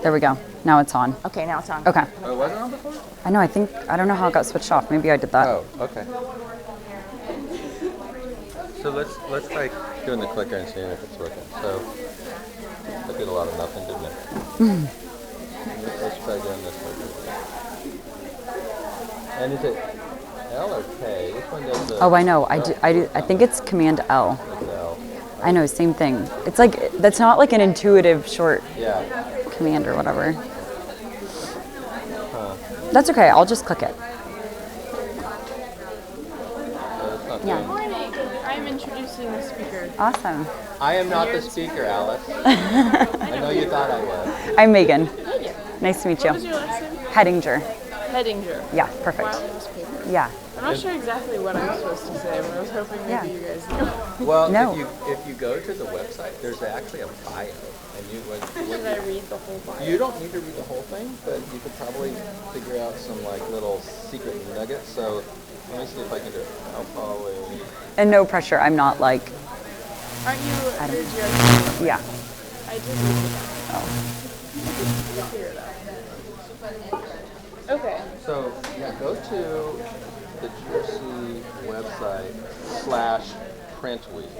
There we go. Now it's on. Okay, now it's on. Okay. Oh, was it on before? I know, I don't know how it got switched off. Maybe I did that. Oh, okay. So let's try doing the clicker and seeing if it's working. So I did a lot of nothing, didn't it? Let's try doing this clicker. And is it L or K? Which one does the... Oh, I know. I think it's Command L. L. I know, same thing. It's like, that's not like an intuitive short command or whatever. Huh. That's okay. I'll just click it. Yeah. Morning. I'm introducing the speaker. Awesome. I am not the speaker, Alice. I know you thought I was. I'm Megan. Megan. Nice to meet you. What was your last name? Hedinger. Hedinger. Yeah, perfect. Wilde newspaper. Yeah. I'm not sure exactly what I'm supposed to say, but I was hoping maybe you guys knew. Well, No. if you go to the website, there's actually a bio, and Should I read the whole bio? you don't need to read the whole thing, but you could probably figure out some like little secret nuggets. So let me see if I can do it. I'll follow. And no pressure. I'm not like, Aren't you I don't- your GRC? yeah. I did read it. Oh. We'll figure it out. Okay. So yeah, go to the GRC website /printweek,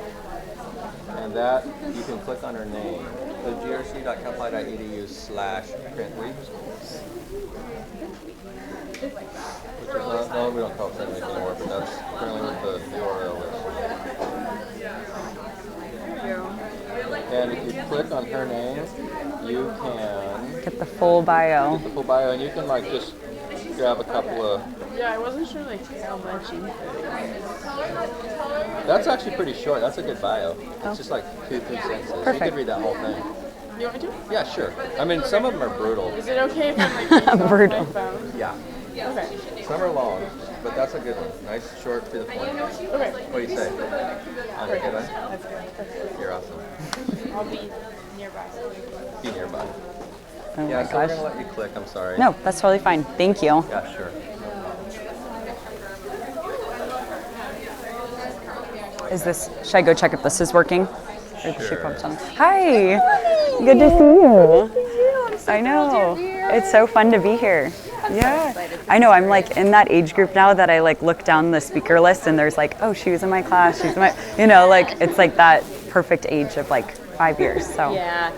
and that you can click on her name. So grc.calphi.edu/printweek. Which is not, no, we don't call it printweek anymore, but that's currently what the URL is. There you go. And if you click on her name, you can Get the full bio. get the full bio, and you can like just grab a couple of. Yeah, I wasn't sure like how much you That's actually pretty short. That's a good bio. It's just like 2-3 sentences. You Perfect. could read that whole thing. You want me to? Yeah, sure. I mean, some of them are brutal. Is it okay if I'm like reading off Brutal. my phone? Yeah. Okay. Some are long, but that's a good one. Nice, short, to the point. Okay. What do you say? On a good one? That's good. You're awesome. I'll be nearby. Be nearby. Oh Yeah, my so we're gosh. gonna let you click. I'm sorry. No, that's totally fine. Thank you. Yeah, sure. Is this, should I go check if this is working? Or she Sure. popped on. Hi. Good to see you. I know. It's so fun to be here. Yeah. I know. I'm like in that age group now that I like look down the speaker list and there's like, oh, she was in my class. She's in my, you know, like it's like that perfect age of like 5 years. So Yeah.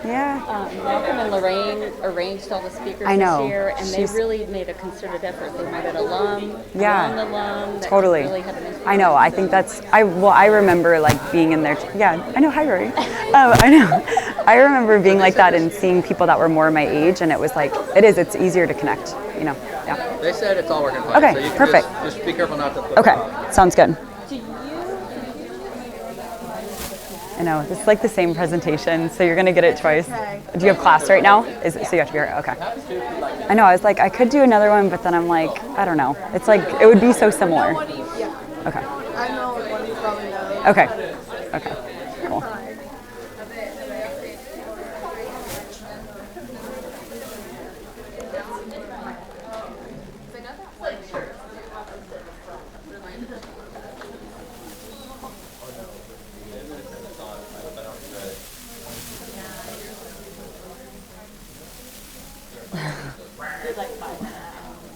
Malcolm and Lorraine arranged all the speakers I know. this year, and She's- they really made a concerted effort. They invited alum, Yeah. non-alum. That Totally. Really had an influence. I know. I think that's. I remember like being in there. Yeah, I know. Hi, Rory. I know. I remember being like that and seeing people that were more my age, and it was like it's easier to connect. You know. Yeah. They said it's all working fine. Okay, So you can perfect. Just be careful not to flip Okay. it off. Sounds good. Do you? I know. It's like the same presentation, so you're gonna get it twice. Do you have class right now? Is it, so you have to be here? Okay. I know. I was like, I could do another one, but then I'm like, I don't know. It's like it would be so similar. Okay. I know what you probably know. Okay. Okay. Cool.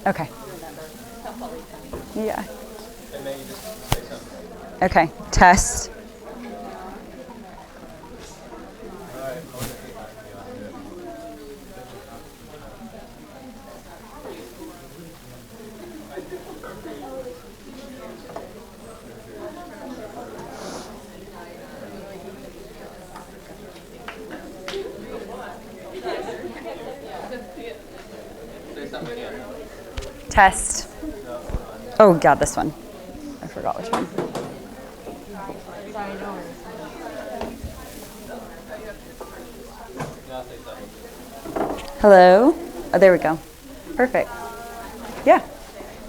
Okay. Yeah. Okay. Test. Test. Oh God, this one. I forgot which one. Hello? Oh, there we go. Perfect. Yeah.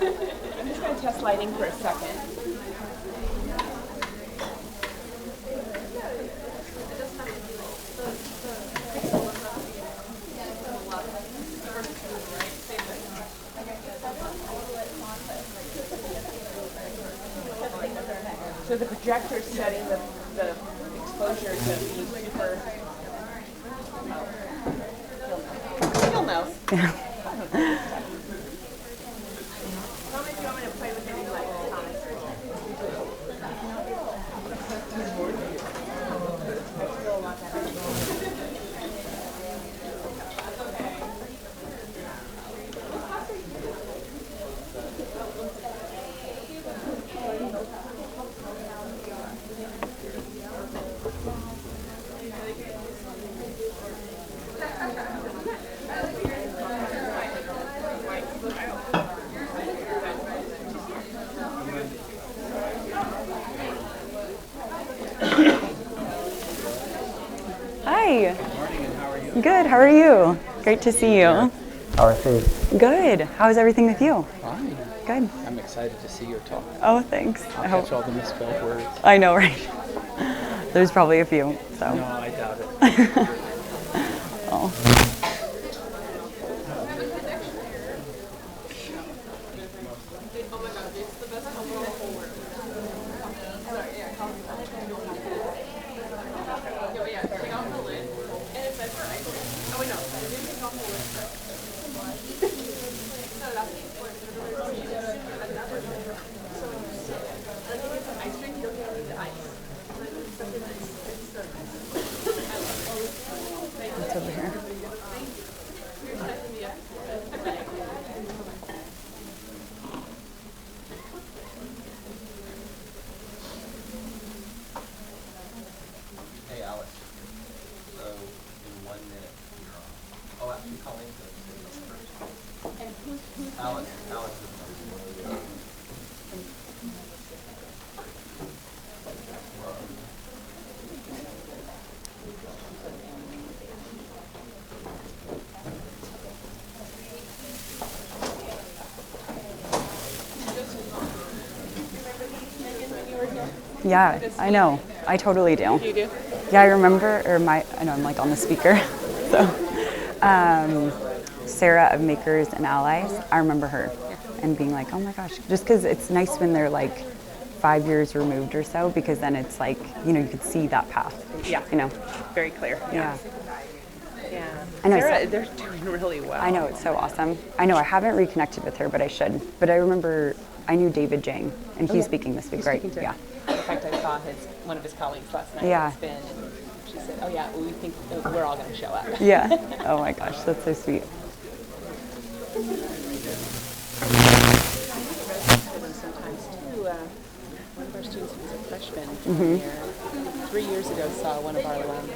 I'm just going to test lighting for a second. So the projector is setting the exposure to be super. You'll Hi. Good morning, and how are you? Good, how are you? Great to see you. How are things? Good. How's everything with you? Fine. Good. I'm excited to see your talk. Oh, thanks. I I'll catch all the misspelled words. I know, right? There's probably a few, so. No, I doubt it. Oh. It's over here. Hey, Alex. So, in 1 minute, you're on. Oh, actually, Colleen first. And who's Alex is Yeah, I know. I totally do. You do? Yeah, I remember, I know I'm like on the speaker. So, Sarah of Makers and Allies, I remember her and being like, oh my gosh, just because it's nice when they're like 5 years removed or so, because then it's like, you could see that path. Yeah. Very clear. Yeah. Yeah. I know. They're doing really well. I know, it's so awesome. I know, I haven't reconnected with her, but I should. But I remember, I knew David Jang, and he's speaking this week, right? Speaking to Yeah. In fact, I saw one of his colleagues last night. Yeah. And she said, oh yeah, we think we're all going to show up. Yeah. Oh my gosh, that's so sweet. Sometimes too, one of our students who was a freshman here 3 years ago saw one of our alums,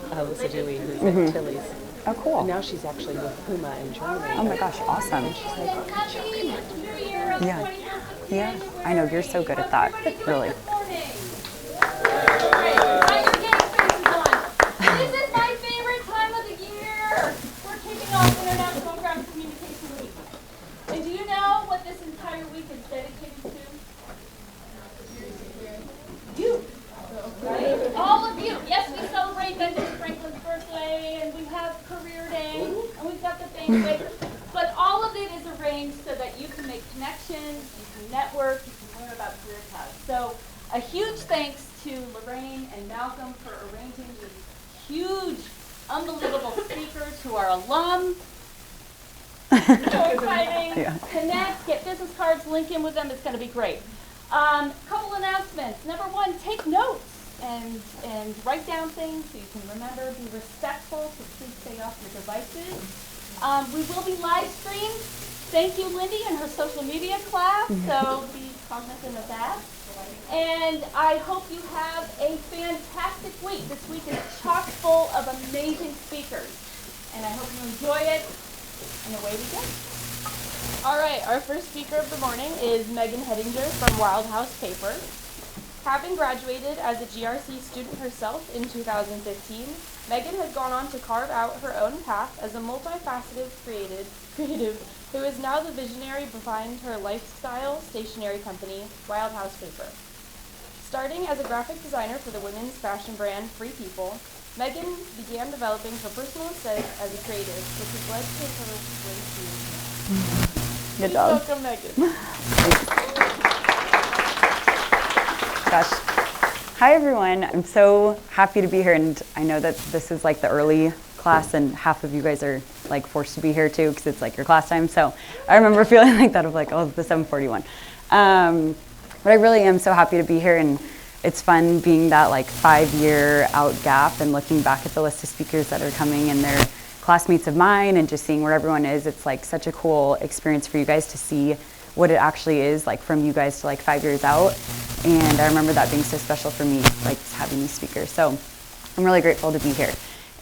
Alyssa Dewey, who's at Tilly's. Oh, cool. And now she's actually with Puma in Germany. Oh my gosh, awesome. She's like, Yeah. Yeah. I know, you're so good at that, really. This is my favorite time of the year. We're kicking off International Graphic Communication Week. And do you know what this entire week is dedicated to? You. Right? All of you. Yes, we celebrate Benjamin Franklin's birthday, and we have Career Day, and we've got the banquet. But all of it is arranged so that you can make connections, you can network, you can learn about career paths. So a huge thanks to Lorraine and Malcolm for arranging these huge, unbelievable speakers who are alum. So exciting. Yeah. Connect, get business cards, link in with them. It's going to be great. Couple announcements. Number one, take notes and write down things so you can remember. Be respectful, so please stay off your devices. We will be live streamed. Thank you, Lindy, and her social media class. So be cognizant of that. And I hope you have a fantastic week. This week is chock full of amazing speakers. And I hope you enjoy it. And away we go. All right, our first speaker of the morning is Megan Hedinger from Wilde Paper. Having graduated as a GRC student herself in 2015, Megan has gone on to carve out her own path as a multifaceted creative who is now the visionary behind her lifestyle stationery company, Wilde Paper. Starting as a graphic designer for the women's fashion brand Free People, Megan began developing her personal aesthetic as a creative, which has led to her breakthrough. Good job. Welcome, Megan. Gosh. Hi, everyone. I'm so happy to be here, and I know that this is like the early class, and half of you guys are like forced to be here too because it's like your class time. So I remember feeling like that of like, oh, the 741. But I really am so happy to be here, and it's fun being that like 5-year out gap and looking back at the list of speakers that are coming and they're classmates of mine and just seeing where everyone is. It's like such a cool experience for you guys to see what it actually is like from you guys to like 5 years out. And I remember that being so special for me, like having these speakers. So I'm really grateful to be here.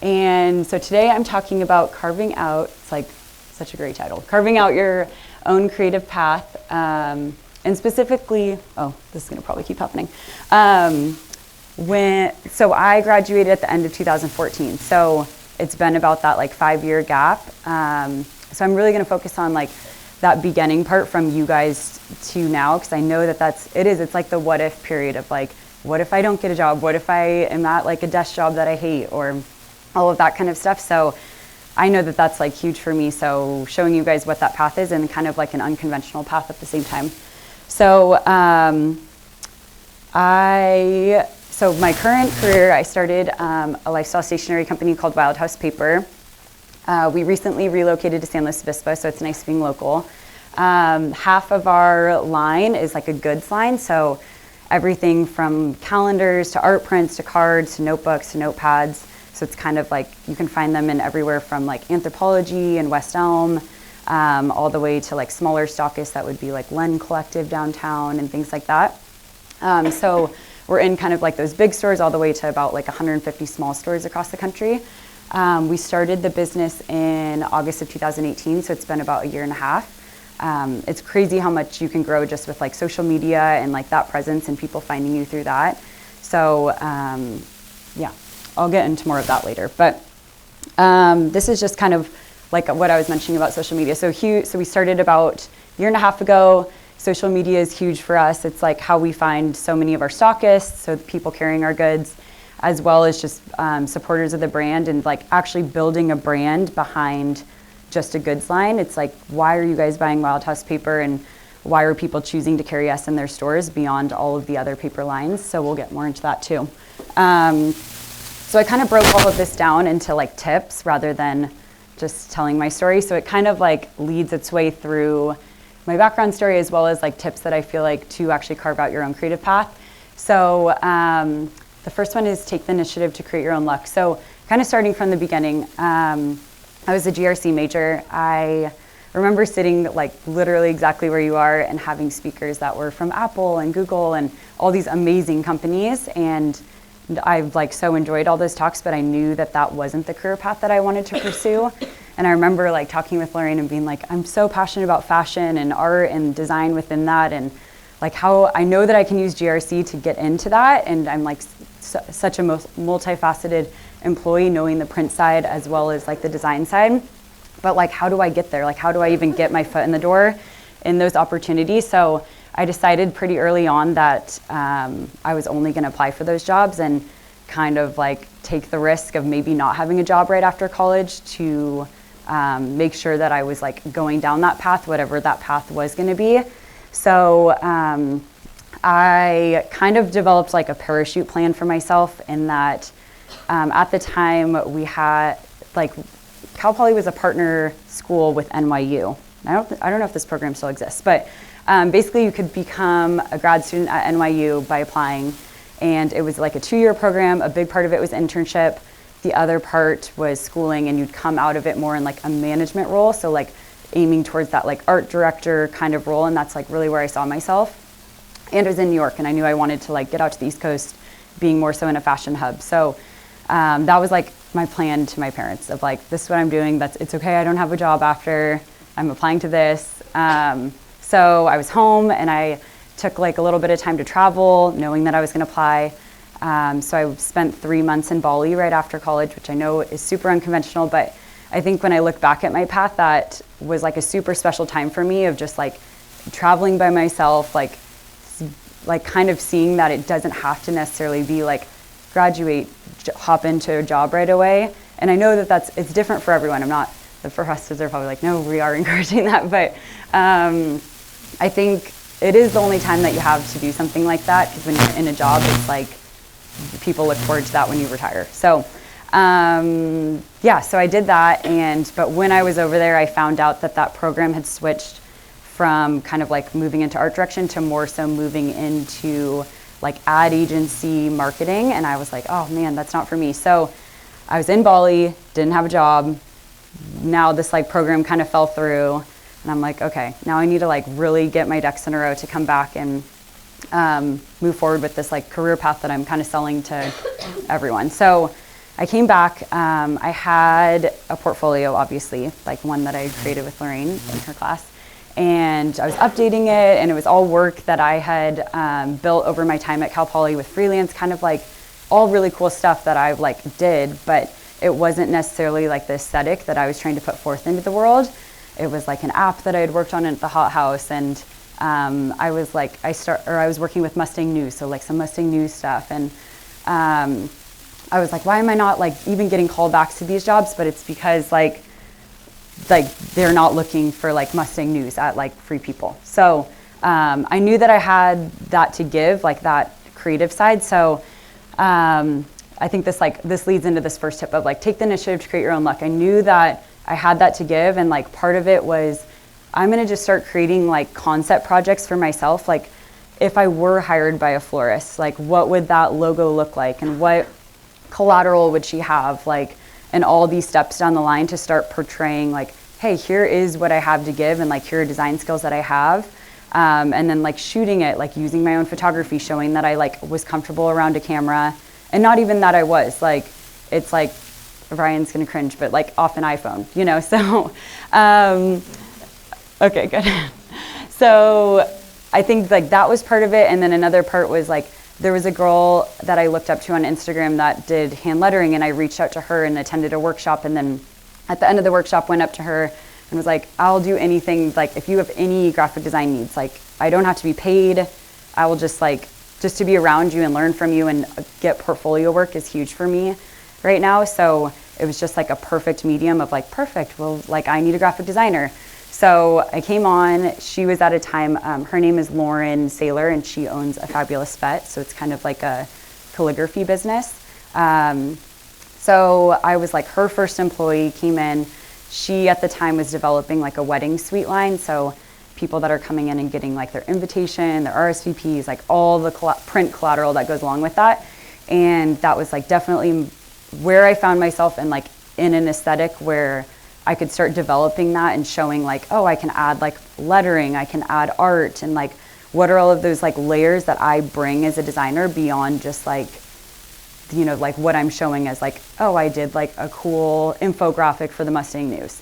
And so today I'm talking about carving out, it's like such a great title, carving out your own creative path. And specifically, oh, this is gonna probably keep happening. So I graduated at the end of 2014. So it's been about that like 5-year gap. So I'm really gonna focus on like that beginning part from you guys to now, because I know that it's like the what if period of like, what if I don't get a job? What if I am at like a desk job that I hate, or all of that kind of stuff. So I know that that's like huge for me. So showing you guys what that path is and kind of like an unconventional path at the same time. So so my current career, I started a lifestyle stationery company called Wilde Paper. We recently relocated to San Luis Obispo, so it's nice being local. Half of our line is like a goods line, so everything from calendars to art prints to cards to notebooks to notepads. So it's kind of like you can find them in everywhere from like Anthropologie and West Elm, all the way to like smaller stockists that would be like Len Collective downtown and things like that. So we're in kind of like those big stores all the way to about like 150 small stores across the country. We started the business in August of 2018, so it's been about 1.5 years. It's crazy how much you can grow just with like social media and like that presence and people finding you through that. So yeah, I'll get into more of that later. But this is just kind of like what I was mentioning about social media. So we started about 1.5 years ago. Social media is huge for us. It's like how we find so many of our stockists, so the people carrying our goods, as well as just supporters of the brand, and like actually building a brand behind just a goods line. It's like, why are you guys buying Wilde Paper, and why are people choosing to carry us in their stores beyond all of the other paper lines? So we'll get more into that too. So I kind of broke all of this down into like tips rather than just telling my story. So it kind of like leads its way through my background story, as well as like tips that I feel like to actually carve out your own creative path. So the first one is take the initiative to create your own luck. So kind of starting from the beginning, I was a GRC major. I remember sitting like literally exactly where you are and having speakers that were from Apple and Google and all these amazing companies. And I've like so enjoyed all those talks, but I knew that that wasn't the career path that I wanted to pursue. And I remember like talking with Lorraine and being like, I'm so passionate about fashion and art and design within that, and like how I know that I can use GRC to get into that. And I'm like such a multifaceted employee, knowing the print side as well as like the design side. But like, how do I get there? Like, how do I even get my foot in the door in those opportunities? So I decided pretty early on that I was only going to apply for those jobs and kind of like take the risk of maybe not having a job right after college to make sure that I was like going down that path, whatever that path was going to be. So I kind of developed like a parachute plan for myself, in that at the time we had like Cal Poly was a partner school with NYU. I don't know if this program still exists, but basically you could become a grad student at NYU by applying, and it was like a 2-year program. A big part of it was internship. The other part was schooling, and you'd come out of it more in like a management role. So like aiming towards that like art director kind of role, and that's like really where I saw myself. And it was in New York, and I knew I wanted to like get out to the East Coast, being more so in a fashion hub. So that was like my plan to my parents of like, this is what I'm doing. It's okay. I don't have a job after. I'm applying to this. So I was home, and I took like a little bit of time to travel, knowing that I was going to apply. So I spent 3 months in Bali right after college, which I know is super unconventional, but I think when I look back at my path, that was like a super special time for me of just like traveling by myself, like kind of seeing that it doesn't have to necessarily be like graduate, hop into a job right away. And I know that it's different for everyone. The professors are probably like, no, we are encouraging that. But I think it is the only time that you have to do something like that, because when you're in a job, it's like people look forward to that when you retire. So Yeah, so I did that, but when I was over there, I found out that program had switched from kind of like moving into art direction to more so moving into like ad agency marketing, and I was like, oh man, that's not for me. So I was in Bali, didn't have a job. Now this like program kind of fell through, and I'm like, okay, now I need to like really get my ducks in a row to come back and move forward with this like career path that I'm kind of selling to everyone. So I came back. I had a portfolio, obviously, like one that I created with Lorraine in her class, and I was updating it, and it was all work that I had built over my time at Cal Poly with freelance, kind of like all really cool stuff that I like did, but it wasn't necessarily like the aesthetic that I was trying to put forth into the world. It was like an app that I had worked on at the Hot House, and I was like, I was working with Mustang News, so like some Mustang News stuff, and I was like, why am I not like even getting called back to these jobs? But it's because like they're not looking for like Mustang News at like Free People. So I knew that I had that to give, like that creative side. So I think this leads into this first tip of like take the initiative to create your own luck. I knew that I had that to give, and like part of it was I'm gonna just start creating like concept projects for myself. Like if I were hired by a florist, like what would that logo look like, and what collateral would she have, like, and all these steps down the line to start portraying like, hey, here is what I have to give, and like here are design skills that I have, and then like shooting it, like using my own photography, showing that I like was comfortable around a camera, and not even that I was like, it's like Ryan's gonna cringe, but like off an iPhone, you know. So okay, good. So I think like that was part of it, and then another part was like there was a girl that I looked up to on Instagram that did hand lettering, and I reached out to her and attended a workshop, and then at the end of the workshop went up to her and was like, I'll do anything, like if you have any graphic design needs, like I don't have to be paid, I will just to be around you and learn from you and get portfolio work is huge for me right now. So it was just like a perfect medium of like, perfect, well, like I need a graphic designer. So I came on, she was at a time, her name is Lauren Saylor, and she owns A Fabulous Fet, so it's kind of like a calligraphy business. So I was like her first employee, came in. She at the time was developing like a wedding suite line, so people that are coming in and getting like their invitation, their RSVPs, like all the print collateral that goes along with that. And that was like definitely where I found myself in like in an aesthetic where I could start developing that and showing like, oh, I can add like lettering, I can add art, and like what are all of those like layers that I bring as a designer beyond just like, you know, like what I'm showing as like, oh, I did like a cool infographic for the Mustang News.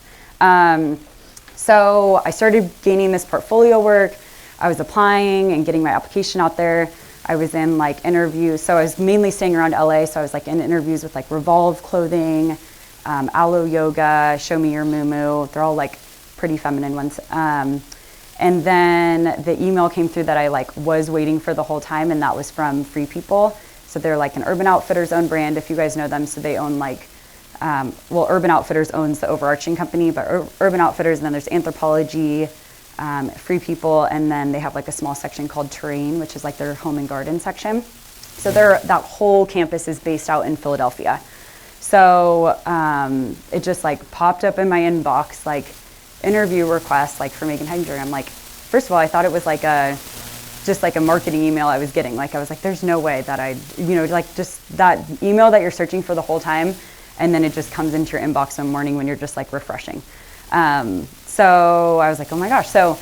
So I started gaining this portfolio work. I was applying and getting my application out there. I was in like interviews. So I was mainly staying around LA. So I was like in interviews with like Revolve Clothing, Aloe Yoga, Show Me Your Moo. They're all like pretty feminine ones. And then the email came through that I like was waiting for the whole time, and that was from Free People. So they're like an Urban Outfitters own brand, if you guys know them. So they own like, well, Urban Outfitters owns the overarching company, but Urban Outfitters, and then there's Anthropologie, Free People, and then they have like a small section called Terrain, which is like their home and garden section. So that whole campus is based out in Philadelphia. So it just like popped up in my inbox, like interview request, like for Megan Hedinger. I'm like, first of all, I thought it was like just like a marketing email I was getting. Like I was like, there's no way that like just that email that you're searching for the whole time, and then it just comes into your inbox one morning when you're just like refreshing. So I was like, oh my gosh. So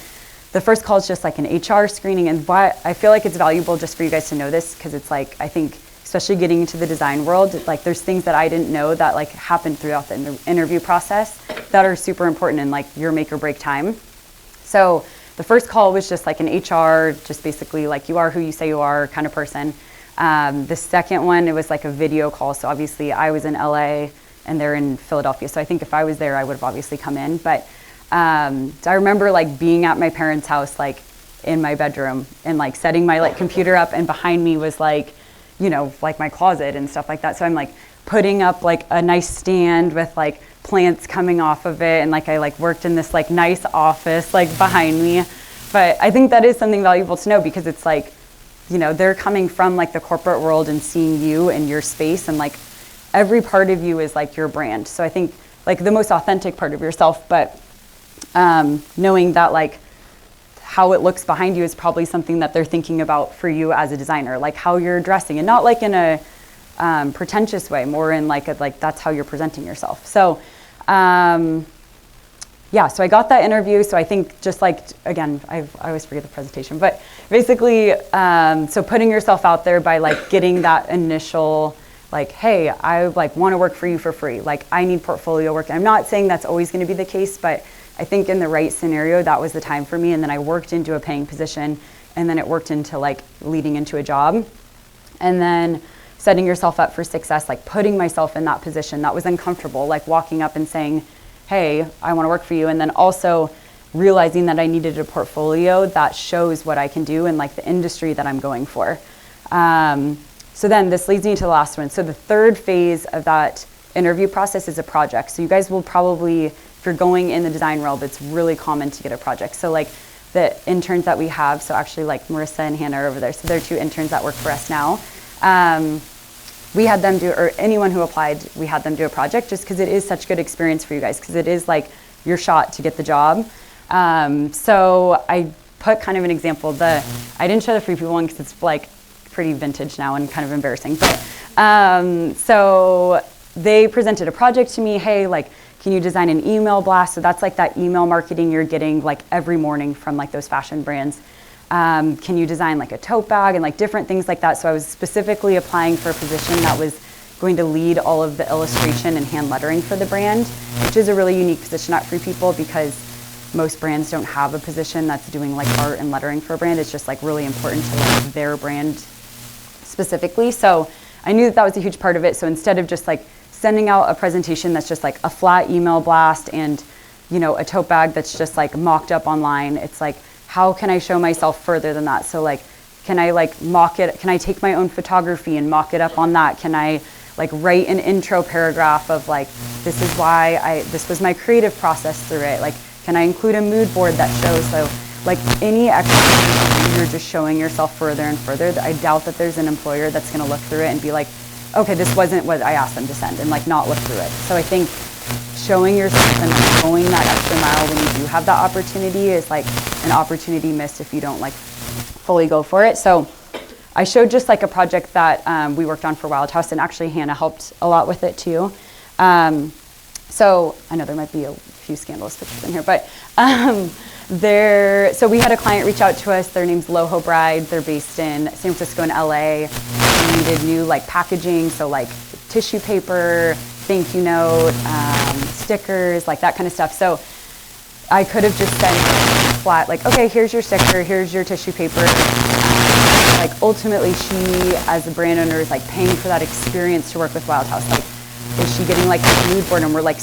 the first call is just like an HR screening, and why I feel like it's valuable just for you guys to know this, because it's like, I think especially getting into the design world, like there's things that I didn't know that like happened throughout the interview process that are super important in like your make or break time. So the first call was just like an HR, just basically like you are who you say you are kind of person. The second one, it was like a video call. So obviously I was in LA and they're in Philadelphia. So I think if I was there, I would have obviously come in. But so I remember like being at my parents' house, like in my bedroom, and like setting my like computer up, and behind me was like, you know, like my closet and stuff like that. So I'm like putting up like a nice stand with like plants coming off of it, and like I like worked in this like nice office like behind me. But I think that is something valuable to know, because it's like, you know, they're coming from like the corporate world and seeing you and your space, and like every part of you is like your brand. So I think like the most authentic part of yourself, but knowing that like how it looks behind you is probably something that they're thinking about for you as a designer, like how you're dressing, and not like in a pretentious way, more in like that's how you're presenting yourself. So yeah, so I got that interview. So I think just like, again, I always forget the presentation, but basically, so putting yourself out there by like getting that initial, like, hey, I like want to work for you for free. Like I need portfolio work. I'm not saying that's always going to be the case, but I think in the right scenario, that was the time for me. And then I worked into a paying position, and then it worked into like leading into a job. And then setting yourself up for success, like putting myself in that position that was uncomfortable, like walking up and saying, hey, I want to work for you. And then also realizing that I needed a portfolio that shows what I can do in like the industry that I'm going for. So then this leads me to the last one. So the third phase of that interview process is a project. So you guys will probably, if you're going in the design realm, it's really common to get a project. So like the interns that we have, so actually like Marissa and Hannah are over there. So they're 2 interns that work for us now. We had them do, or anyone who applied, we had them do a project just because it is such good experience for you guys, because it is like your shot to get the job. So I put kind of an example. I didn't show the Free People one because it's like pretty vintage now and kind of embarrassing. But so they presented a project to me. Hey, like, can you design an email blast? So that's like that email marketing you're getting like every morning from like those fashion brands. Can you design like a tote bag and like different things like that? So I was specifically applying for a position that was going to lead all of the illustration and hand lettering for the brand, which is a really unique position at Free People because most brands don't have a position that's doing like art and lettering for a brand. It's just like really important to like their brand specifically. So I knew that that was a huge part of it. So instead of just like sending out a presentation that's just like a flat email blast and, you know, a tote bag that's just like mocked up online, it's like, how can I show myself further than that? So like, can I like mock it? Can I take my own photography and mock it up on that? Can I like write an intro paragraph of like, this is why this was my creative process through it? Like, can I include a mood board that shows? So like any extra, you're just showing yourself further and further. I doubt that there's an employer that's gonna look through it and be like, okay, this wasn't what I asked them to send, and like not look through it. So I think showing yourself and going that extra mile when you do have that opportunity is like an opportunity missed if you don't like fully go for it. So I showed just like a project that we worked on for Wilde House, and actually Hannah helped a lot with it too. So I know there might be a few scandalous pictures in here, but so we had a client reach out to us. Their name's Loho Bride. They're based in San Francisco and LA. We needed new like packaging, so like tissue paper, thank you note, stickers, like that kind of stuff. So I could have just sent flat, like, okay, here's your sticker, here's your tissue paper. Like ultimately she, as a brand owner, is like paying for that experience to work with Wilde House. Like, is she getting like a mood board, and we're like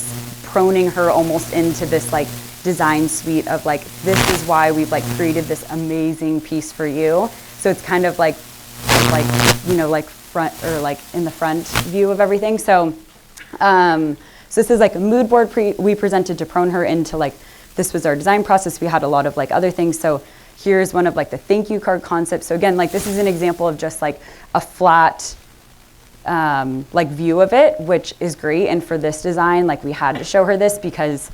proning her almost into this like design suite of like, this is why we've like created this amazing piece for you. So it's kind of like, you know, like front or like in the front view of everything. So, so this is like a mood board we presented to prone her into like, this was our design process. We had a lot of like other things. So here's one of like the thank you card concepts. So again, like this is an example of just like a flat like view of it, which is great. And for this design, like we had to show her this because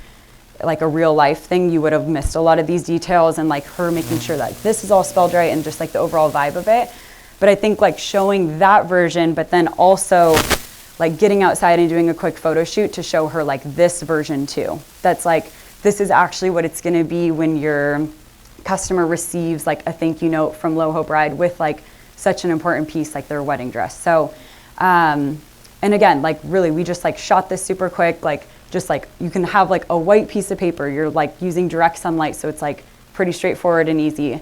like a real life thing, you would have missed a lot of these details, and like her making sure that this is all spelled right and just like the overall vibe of it. But I think like showing that version, but then also like getting outside and doing a quick photo shoot to show her like this version too. That's like, this is actually what it's gonna be when your customer receives like a thank you note from Loho Bride with like such an important piece like their wedding dress. So, and again, like really, we just like shot this super quick, like just like you can have like a white piece of paper, you're like using direct sunlight, so it's like pretty straightforward and easy.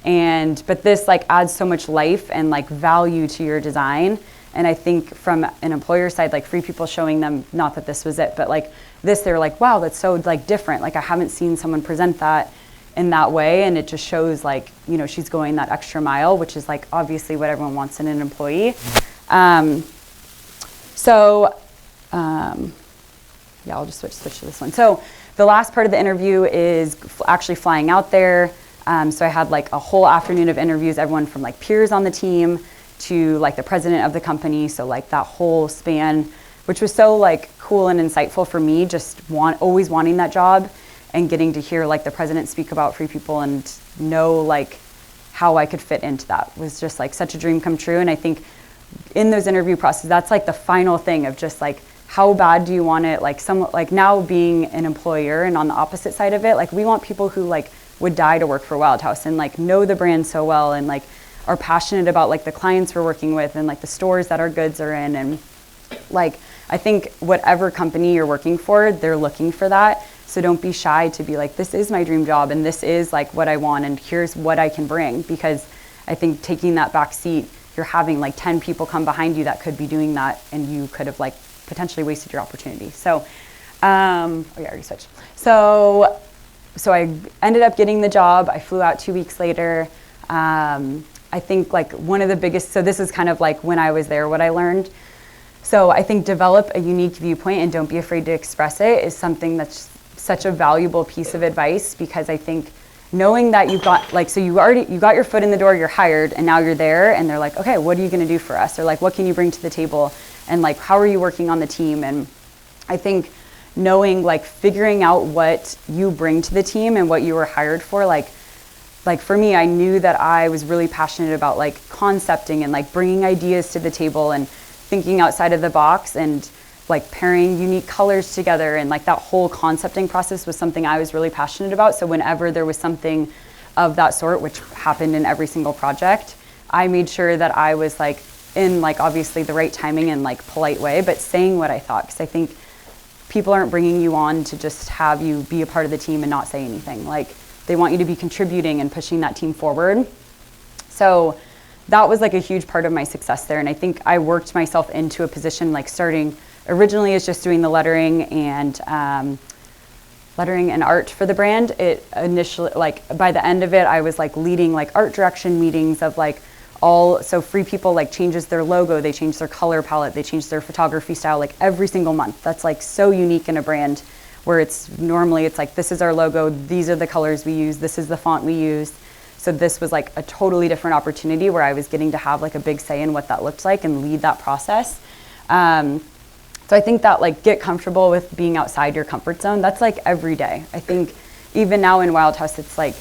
But this like adds so much life and like value to your design. And I think from an employer side, like Free People showing them, not that this was it, but like this, they're like, wow, that's so like different. Like I haven't seen someone present that in that way. And it just shows like, you know, she's going that extra mile, which is like obviously what everyone wants in an employee. Yeah, I'll just switch to this one. So the last part of the interview is actually flying out there. So I had like a whole afternoon of interviews, everyone from like peers on the team to like the president of the company. So like that whole span, which was so like cool and insightful for me, just always wanting that job and getting to hear like the president speak about Free People and know like how I could fit into that was just like such a dream come true. And I think in those interview processes, that's like the final thing of just like, how bad do you want it? Like now being an employer and on the opposite side of it, like we want people who like would die to work for Wilde House and like know the brand so well and like are passionate about like the clients we're working with and like the stores that our goods are in. And like, I think whatever company you're working for, they're looking for that. So don't be shy to be like, this is my dream job and this is like what I want and here's what I can bring. Because I think taking that back seat, you're having like 10 people come behind you that could be doing that and you could have like potentially wasted your opportunity. So, I already switched. So I ended up getting the job. I flew out 2 weeks later. I think like one of the biggest, so this is kind of like when I was there, what I learned. So I think develop a unique viewpoint and don't be afraid to express it is something that's such a valuable piece of advice, because I think knowing that you've got like, so you got your foot in the door, you're hired, and now you're there and they're like, okay, what are you going to do for us? Or like, what can you bring to the table? And like, how are you working on the team? And I think knowing, like figuring out what you bring to the team and what you were hired for, like for me, I knew that I was really passionate about like concepting and like bringing ideas to the table and thinking outside of the box and like pairing unique colors together. And like that whole concepting process was something I was really passionate about. So whenever there was something of that sort, which happened in every single project, I made sure that I was like in like obviously the right timing and like polite way, but saying what I thought. Because I think people aren't bringing you on to just have you be a part of the team and not say anything. Like they want you to be contributing and pushing that team forward. So that was like a huge part of my success there. And I think I worked myself into a position like starting originally as just doing the lettering and art for the brand. It initially, like by the end of it, I was like leading like art direction meetings of like so Free People like changes their logo, they change their color palette, they change their photography style like every single month. That's like so unique in a brand where it's like, this is our logo, these are the colors we use, this is the font we use. So this was like a totally different opportunity where I was getting to have like a big say in what that looked like and lead that process. So I think that like get comfortable with being outside your comfort zone. That's like every day. I think even now in Wilde House, it's like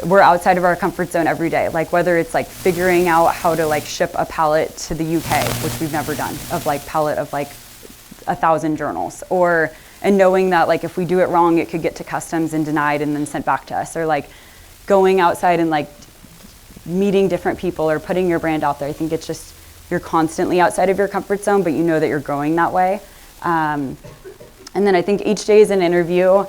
we're outside of our comfort zone every day. Like whether it's like figuring out how to like ship a pallet to the UK, which we've never done, of like pallet of like 1,000 journals, and knowing that like if we do it wrong, it could get to customs and denied and then sent back to us, or like going outside and like meeting different people or putting your brand out there. I think it's just, you're constantly outside of your comfort zone, but you know that you're growing that way. And then I think each day is an interview.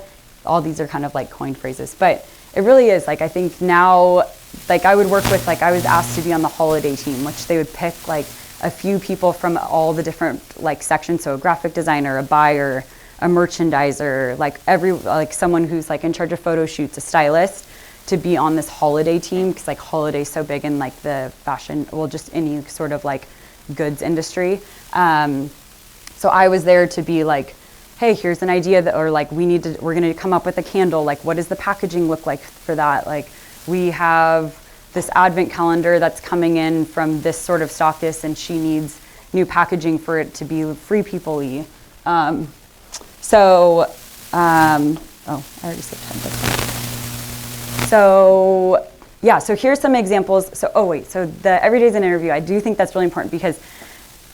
All these are kind of like coined phrases, but it really is. Like I think now, like I would work with, like I was asked to be on the holiday team, which they would pick like a few people from all the different like sections. So a graphic designer, a buyer, a merchandiser, like someone who's like in charge of photo shoots, a stylist, to be on this holiday team, because like holiday's so big in like the fashion, well, just any sort of like goods industry. So I was there to be like, hey, here's an idea that, or like we're gonna come up with a candle. Like what does the packaging look like for that? Like we have this advent calendar that's coming in from this sort of stockist and she needs new packaging for it to be Free People-y. Oh, I already said 10, that's fine. So yeah, so here's some examples. So the Everyday's an interview, I do think that's really important, because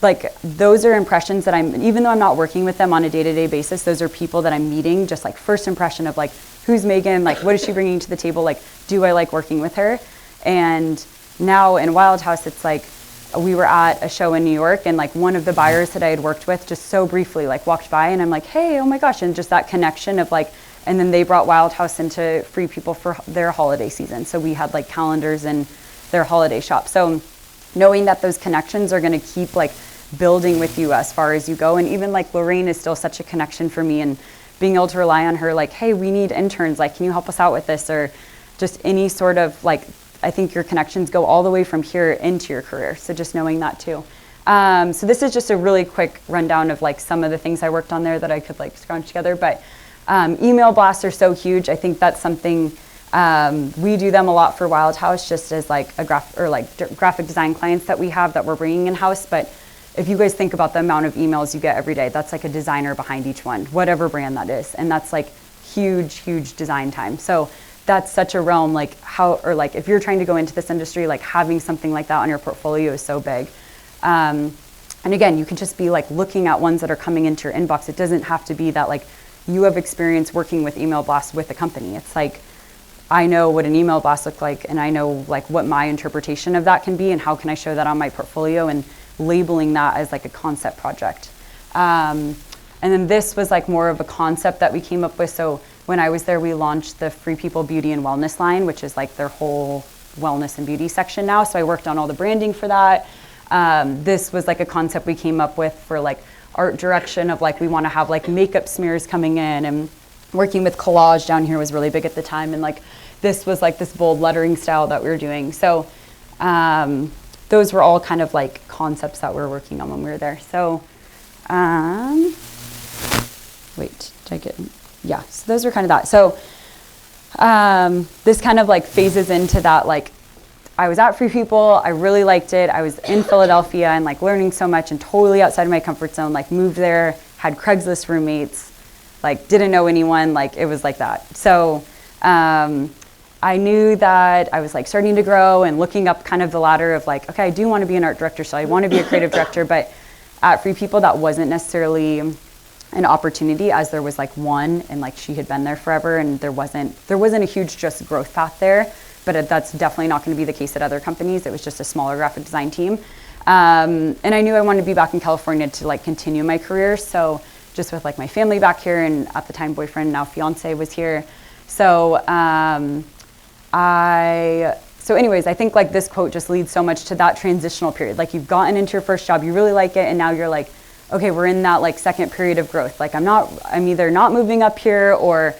like those are impressions that even though I'm not working with them on a day-to-day basis, those are people that I'm meeting, just like first impression of like, who's Megan? Like, what is she bringing to the table? Like, do I like working with her? And now in Wilde House, it's like, we were at a show in New York, and like one of the buyers that I had worked with just so briefly like walked by, and I'm like, hey, oh my gosh. And just that connection of like, and then they brought Wilde House into Free People for their holiday season. So we had like calendars in their holiday shop. So knowing that those connections are going to keep like building with you as far as you go. And even like Lorraine is still such a connection for me, and being able to rely on her, like, hey, we need interns, like, can you help us out with this? Or just any sort of like, I think your connections go all the way from here into your career. So just knowing that too. So this is just a really quick rundown of like some of the things I worked on there that I could like scrounge together. But email blasts are so huge. I think that's something, we do them a lot for Wilde House, just as like a graphic design clients that we have that we're bringing in-house. But if you guys think about the amount of emails you get every day, that's like a designer behind each one, whatever brand that is. And that's like huge design time. So that's such a realm, like how, or like if you're trying to go into this industry, like having something like that on your portfolio is so big. And again, you can just be like looking at ones that are coming into your inbox. It doesn't have to be that like you have experience working with email blasts with a company. It's like, I know what an email blast looks like, and I know like what my interpretation of that can be and how can I show that on my portfolio, and labeling that as like a concept project. And then this was like more of a concept that we came up with. So when I was there, we launched the Free People Beauty and Wellness line, which is like their whole wellness and beauty section now. So I worked on all the branding for that. This was like a concept we came up with for like art direction of like, we want to have like makeup smears coming in, and working with collage down here was really big at the time. And like, this was like this bold lettering style that we were doing. So those were all kind of like concepts that we were working on when we were there. So wait, did I get, yeah, so those were kind of that. So this kind of like phases into that, like I was at Free People, I really liked it. I was in Philadelphia and like learning so much and totally outside of my comfort zone, like moved there, had Craigslist roommates, like didn't know anyone, like it was like that. So I knew that I was like starting to grow and looking up kind of the ladder of like, okay, I do want to be an art director, so I want to be a creative director, but at Free People that wasn't necessarily an opportunity, as there was like one, and like she had been there forever, and there wasn't a huge just growth path there. But that's definitely not going to be the case at other companies. It was just a smaller graphic design team. And I knew I wanted to be back in California to like continue my career. So just with like my family back here, and at the time boyfriend, now fiance, was here. So anyways, I think like this quote just leads so much to that transitional period. Like you've gotten into your first job, you really like it, and now you're like, okay, we're in that like second period of growth. Like I'm either not moving up here, or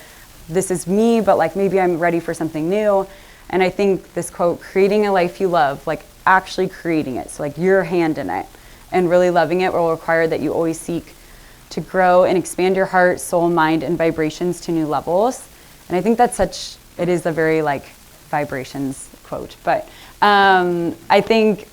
this is me, but like maybe I'm ready for something new. And I think this quote, creating a life you love, like actually creating it, so like your hand in it, and really loving it will require that you always seek to grow and expand your heart, soul, mind, and vibrations to new levels. And I think that's it is a very like vibrations quote, but I think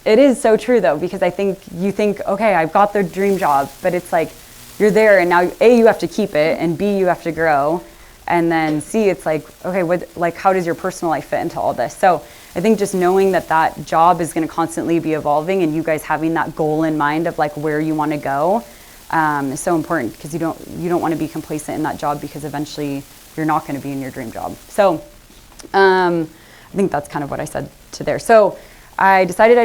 it is so true though, because I think you think, okay, I've got the dream job, but it's like, you're there, and now A, you have to keep it, and B, you have to grow. And then C, it's like, okay, how does your personal life fit into all this? So I think just knowing that that job is going to constantly be evolving, and you guys having that goal in mind of like where you want to go is so important, because you don't want to be complacent in that job, because eventually you're not going to be in your dream job. So I think that's kind of what I said to there. So I decided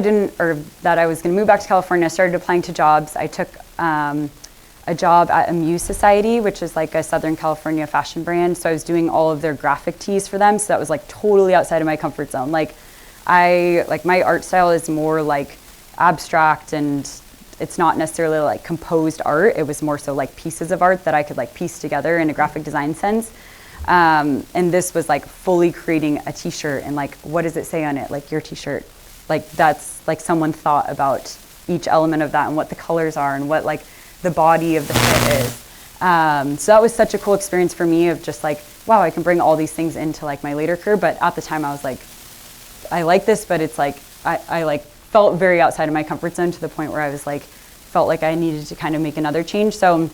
that I was going to move back to California. I started applying to jobs. I took a job at Amuse Society, which is like a Southern California fashion brand. So I was doing all of their graphic tees for them. So that was like totally outside of my comfort zone. Like my art style is more like abstract, and it's not necessarily like composed art. It was more so like pieces of art that I could like piece together in a graphic design sense. And this was like fully creating a t-shirt, and like, what does it say on it? Like your t-shirt, like that's like someone thought about each element of that and what the colors are and what like the body of the fit is. So that was such a cool experience for me of just like, wow, I can bring all these things into like my later career. But at the time I was like, I like this, but it's like, I like felt very outside of my comfort zone, to the point where I was like, felt like I needed to kind of make another change. So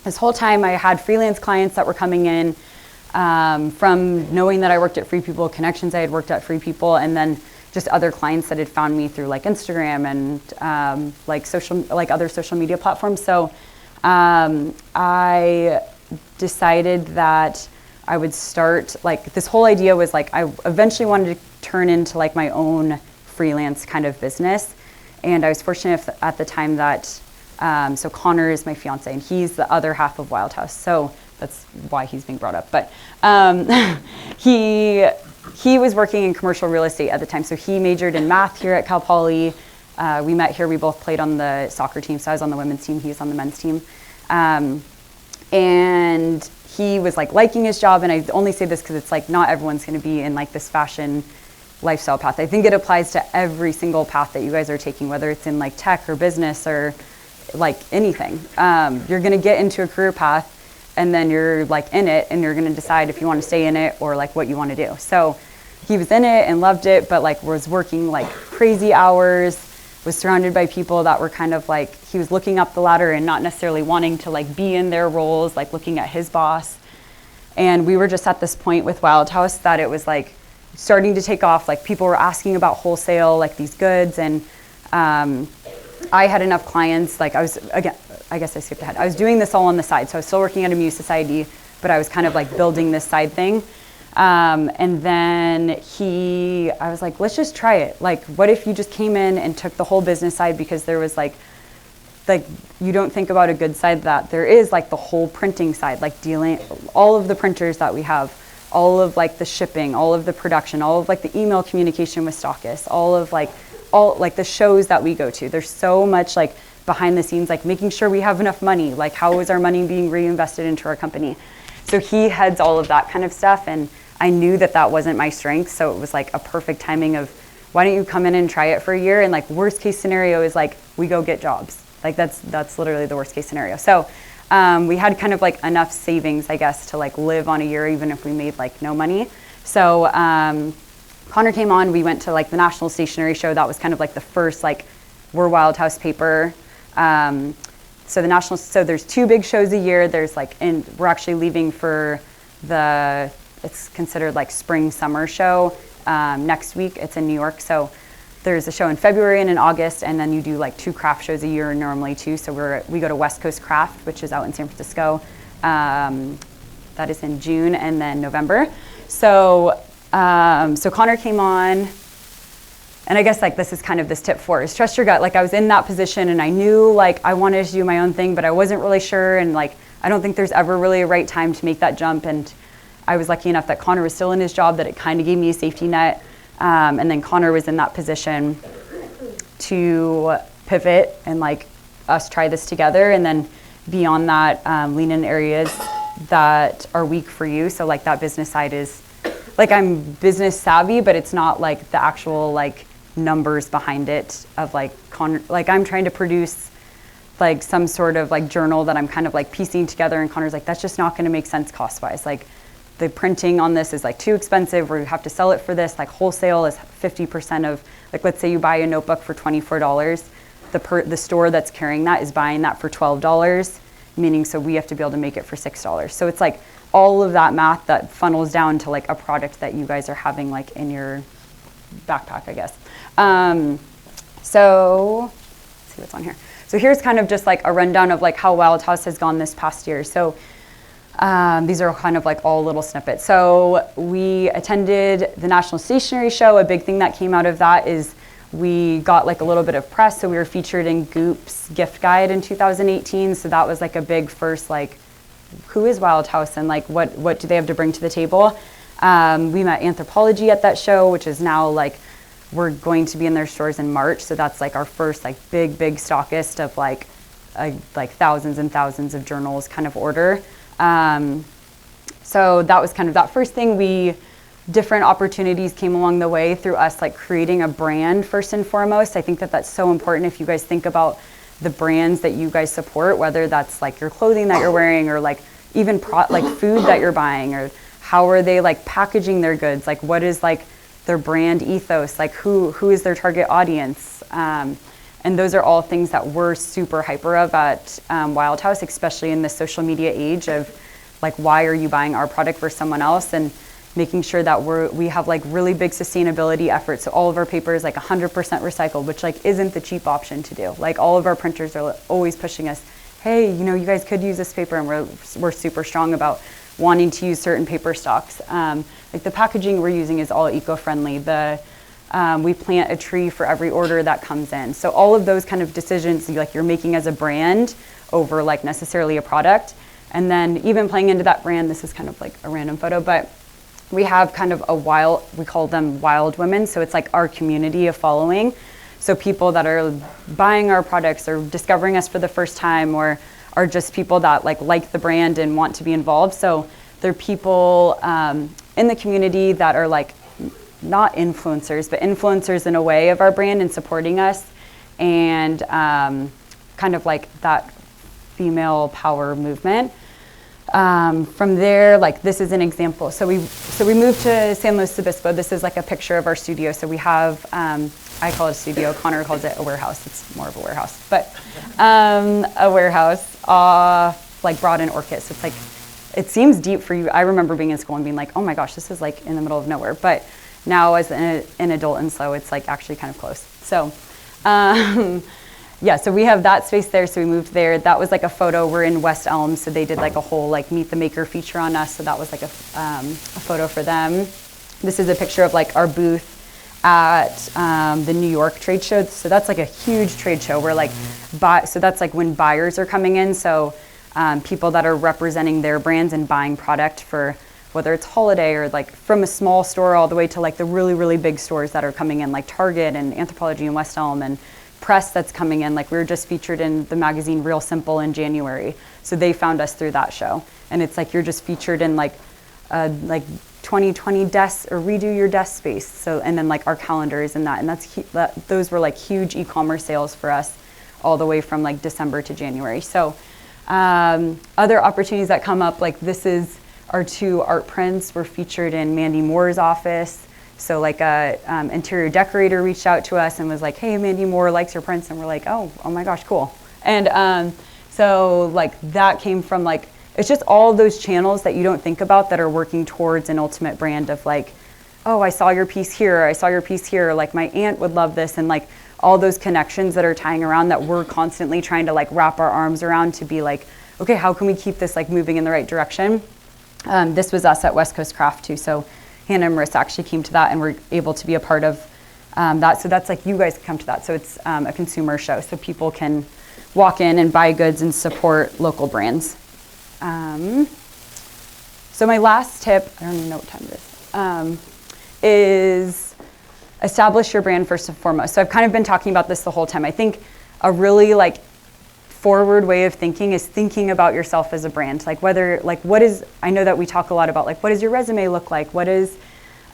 this whole time I had freelance clients that were coming in from knowing that I worked at Free People, connections I had worked at Free People, and then just other clients that had found me through like Instagram and like other social media platforms. So I decided that I would start, like this whole idea was like, I eventually wanted to turn into like my own freelance kind of business. And I was fortunate at the time that, so Connor is my fiance, and he's the other half of Wilde House. So that's why he's being brought up. But he was working in commercial real estate at the time. So he majored in math here at Cal Poly. We met here, we both played on the soccer team. So I was on the women's team, he was on the men's team. And he was like liking his job. And I only say this because it's like, not everyone's gonna be in like this fashion lifestyle path. I think it applies to every single path that you guys are taking, whether it's in like tech or business or like anything. You're gonna get into a career path, and then you're like in it, and you're gonna decide if you wanna stay in it or like what you wanna do. So he was in it and loved it, but like was working like crazy hours, was surrounded by people that were kind of like, he was looking up the ladder and not necessarily wanting to like be in their roles, like looking at his boss. And we were just at this point with Wilde House that it was like starting to take off. Like people were asking about wholesale, like these goods. And I had enough clients, like I was, again, I guess I skipped ahead. I was doing this all on the side. So I was still working at a Muse Society, but I was kind of like building this side thing. And then I was like, let's just try it. Like, what if you just came in and took the whole business side? Because there was like you don't think about a good side, that there is like the whole printing side, like dealing all of the printers that we have, all of like the shipping, all of the production, all of like the email communication with stockists, all like the shows that we go to. There's so much like behind the scenes, like making sure we have enough money, like how is our money being reinvested into our company. So he heads all of that kind of stuff, and I knew that that wasn't my strength, so it was like a perfect timing of, why don't you come in and try it for a year, and like worst case scenario is like we go get jobs. Like that's literally the worst case scenario. So we had kind of like enough savings, I guess, to like live on a year even if we made like no money. So Connor came on, we went to like the National Stationery Show. That was kind of like the first like, we're Wilde House paper. So there's 2 big shows a year. There's like, and we're actually leaving for it's considered like spring summer show next week. It's in New York. So there's a show in February and in August, and then you do like 2 craft shows a year normally too. So we go to West Coast Craft, which is out in San Francisco. That is in June and then November. So Connor came on. And I guess like this is kind of this tip 4 is trust your gut. Like I was in that position and I knew like I wanted to do my own thing, but I wasn't really sure. And like, I don't think there's ever really a right time to make that jump. And I was lucky enough that Connor was still in his job, that it kind of gave me a safety net. And then Connor was in that position to pivot and like us try this together. And then beyond that, lean in areas that are weak for you. So like that business side is like, I'm business savvy, but it's not like the actual like numbers behind it of like Connor, like I'm trying to produce like some sort of like journal that I'm kind of like piecing together, and Connor's like, that's just not going to make sense cost wise. Like the printing on this is like too expensive, or you have to sell it for this. Like wholesale is 50% of, like let's say you buy a notebook for $24, the store that's carrying that is buying that for $12, meaning so we have to be able to make it for $6. So it's like all of that math that funnels down to like a product that you guys are having like in your backpack, I guess. So let's see what's on here. So here's kind of just like a rundown of like how Wilde House has gone this past year. So these are kind of like all little snippets. So we attended the National Stationery Show. A big thing that came out of that is we got like a little bit of press. So we were featured in Goop's gift guide in 2018. So that was like a big first, like, who is Wilde House and like what do they have to bring to the table? We met Anthropology at that show, which is now like, we're going to be in their stores in March. So that's like our first like big stockist of like thousands and thousands of journals kind of order. So that was kind of that first thing. Different opportunities came along the way through us like creating a brand first and foremost. I think that that's so important. If you guys think about the brands that you guys support, whether that's like your clothing that you're wearing or like even like food that you're buying, or how are they like packaging their goods? Like what is like their brand ethos? Like who is their target audience? And those are all things that we're super hyper of at Wilde House, especially in the social media age of like, why are you buying our product versus someone else? And making sure that we have like really big sustainability efforts. So all of our paper is like 100% recycled, which like isn't the cheap option to do. Like all of our printers are always pushing us, hey, you know, you guys could use this paper, and we're super strong about wanting to use certain paper stocks. Like the packaging we're using is all eco-friendly. We plant a tree for every order that comes in. So all of those kind of decisions like you're making as a brand over like necessarily a product. And then even playing into that brand, this is kind of like a random photo, but we have kind of we call them Wilde women. So it's like our community of following. So people that are buying our products or discovering us for the first time, or are just people that like the brand and want to be involved. So they're people in the community that are like not influencers, but influencers in a way of our brand and supporting us, and kind of like that female power movement. From there, like this is an example. So we moved to San Luis Obispo. This is like a picture of our studio. So we have I call it a studio. Connor calls it a warehouse. It's more of a warehouse, but a warehouse, like brought in orchids. So it's like, it seems deep for you. I remember being in school and being like, oh my gosh, this is like in the middle of nowhere. But now as an adult in SLO, it's like actually kind of close. So yeah, so we have that space there. So we moved there. That was like a photo. We're in West Elm. So they did like a whole like Meet the Maker feature on us. So that was like a photo for them. This is a picture of like our booth at the New York trade show. So that's like a huge trade show where like, so that's like when buyers are coming in. So people that are representing their brands and buying product for whether it's holiday or like from a small store all the way to like the really, really big stores that are coming in, like Target and Anthropologie and West Elm, and press that's coming in. Like we were just featured in the magazine Real Simple in January. So they found us through that show. And it's like you're just featured in like 2020 desk or redo your desk space. So, and then like our calendars and that, and those were like huge e-commerce sales for us all the way from like December to January. So other opportunities that come up, like this is our 2 art prints were featured in Mandy Moore's office. So like a interior decorator reached out to us and was like, hey, Mandy Moore likes your prints. And we're like, oh my gosh, cool. And so like that came from like, it's just all those channels that you don't think about that are working towards an ultimate brand of like, oh, I saw your piece here, I saw your piece here, like my aunt would love this, and like all those connections that are tying around that we're constantly trying to like wrap our arms around to be like, okay, how can we keep this like moving in the right direction? This was us at West Coast Craft too, so Hannah and Marissa actually came to that and were able to be a part of that. So that's like you guys come to that. So it's a consumer show, so people can walk in and buy goods and support local brands. So my last tip, I don't even know what time it is establish your brand first and foremost. So I've kind of been talking about this the whole time. I think a really like forward way of thinking is thinking about yourself as a brand. Like whether, like what is, I know that we talk a lot about like what does your resume look like? What is,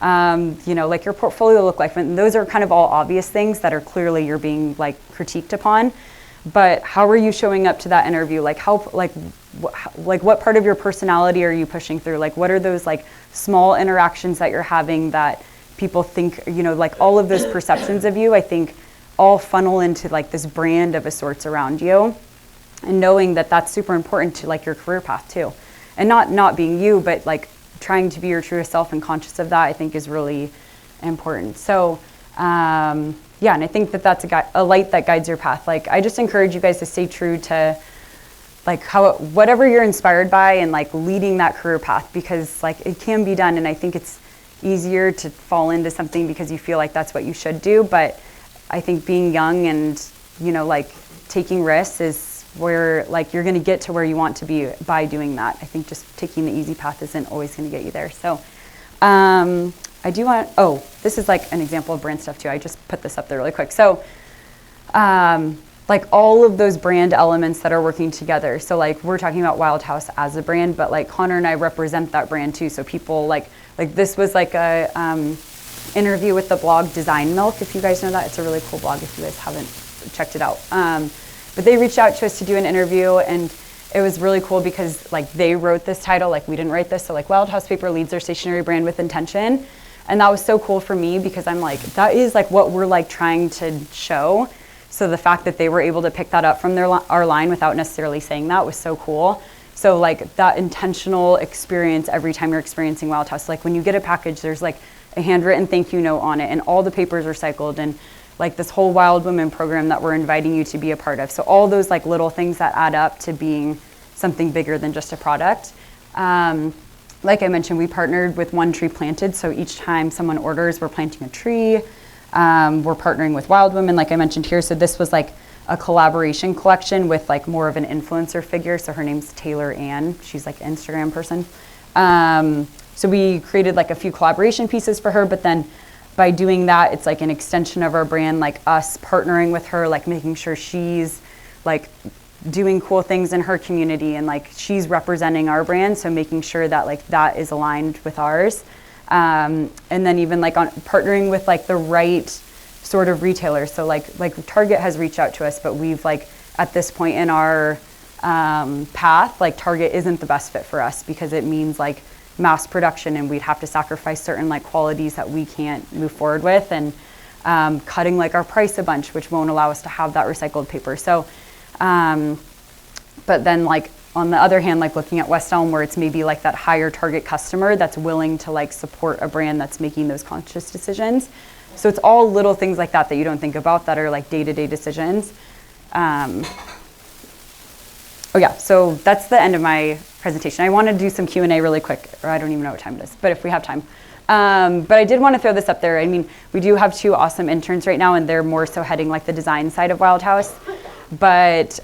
you know, like your portfolio look like? And those are kind of all obvious things that are clearly you're being like critiqued upon. But how are you showing up to that interview? Like how, like what part of your personality are you pushing through? Like what are those like small interactions that you're having that people think, you know, like all of those perceptions of you, I think all funnel into like this brand of a sorts around you, and knowing that that's super important to like your career path too. And not being you, but like trying to be your truest self and conscious of that, I think is really important. So, yeah, and I think that that's a light that guides your path. Like, I just encourage you guys to stay true to like whatever you're inspired by and like leading that career path, because like it can be done. And I think it's easier to fall into something because you feel like that's what you should do. But I think being young and, you know, like taking risks is where like you're going to get to where you want to be by doing that. I think just taking the easy path isn't always going to get you there. So, I do want, this is like an example of brand stuff too. I just put this up there really quick. So, like all of those brand elements that are working together. So like we're talking about Wilde House as a brand, but like Connor and I represent that brand too. So people like this was like a interview with the blog Design Milk. If you guys know that, it's a really cool blog if you guys haven't checked it out. But they reached out to us to do an interview, and it was really cool because like they wrote this title, like we didn't write this. So like Wilde House Paper leads their stationery brand with intention. And that was so cool for me because I'm like, that is like what we're like trying to show. So the fact that they were able to pick that up from our line without necessarily saying that was so cool. So like that intentional experience every time you're experiencing Wilde House, like when you get a package, there's like a handwritten thank you note on it and all the papers recycled and like this whole Wild Women program that we're inviting you to be a part of. So all those like little things that add up to being something bigger than just a product. Like I mentioned, we partnered with One Tree Planted. So each time someone orders, we're planting a tree. We're partnering with Wild Women, like I mentioned here. So this was like a collaboration collection with like more of an influencer figure. So her name's Taylor Ann. She's like an Instagram person. So we created like a few collaboration pieces for her, but then by doing that, it's like an extension of our brand, like us partnering with her, like making sure she's like doing cool things in her community and like she's representing our brand. So making sure that like that is aligned with ours. And then even like on partnering with like the right sort of retailers. So like Target has reached out to us, but we've like at this point in our path, like Target isn't the best fit for us because it means like mass production and we'd have to sacrifice certain like qualities that we can't move forward with. And cutting like our price a bunch, which won't allow us to have that recycled paper. So, but then like on the other hand, like looking at West Elm, where it's maybe like that higher target customer that's willing to like support a brand that's making those conscious decisions. So it's all little things like that that you don't think about that are like day-to-day decisions. Oh yeah, so that's the end of my presentation. I want to do some Q&A really quick, or I don't even know what time it is, but if we have time. But I did want to throw this up there. I mean, we do have 2 awesome interns right now, and they're more so heading like the design side of Wilde House. But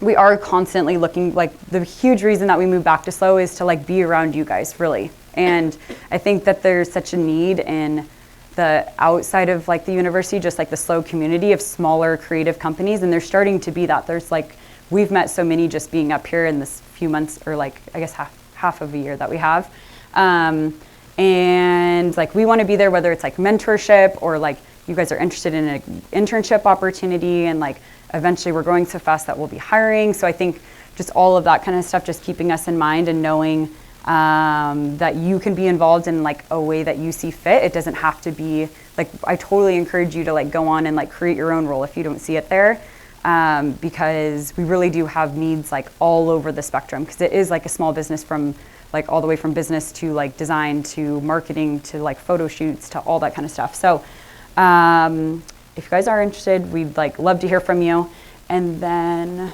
we are constantly looking, like the huge reason that we moved back to SLO is to like be around you guys, really. And I think that there's such a need in the outside of like the university, just like the SLO community of smaller creative companies, and they're starting to be that. There's like, we've met so many just being up here in this few months, or like, I guess half of a year that we have. And like, we want to be there, whether it's like mentorship or like you guys are interested in an internship opportunity, and like eventually we're growing so fast that we'll be hiring. So I think just all of that kind of stuff, just keeping us in mind and knowing that you can be involved in like a way that you see fit. It doesn't have to be like, I totally encourage you to like go on and like create your own role if you don't see it there. Because we really do have needs like all over the spectrum, because it is like a small business, from like all the way from business to like design to marketing to like photo shoots to all that kind of stuff. So if you guys are interested, we'd like love to hear from you. And then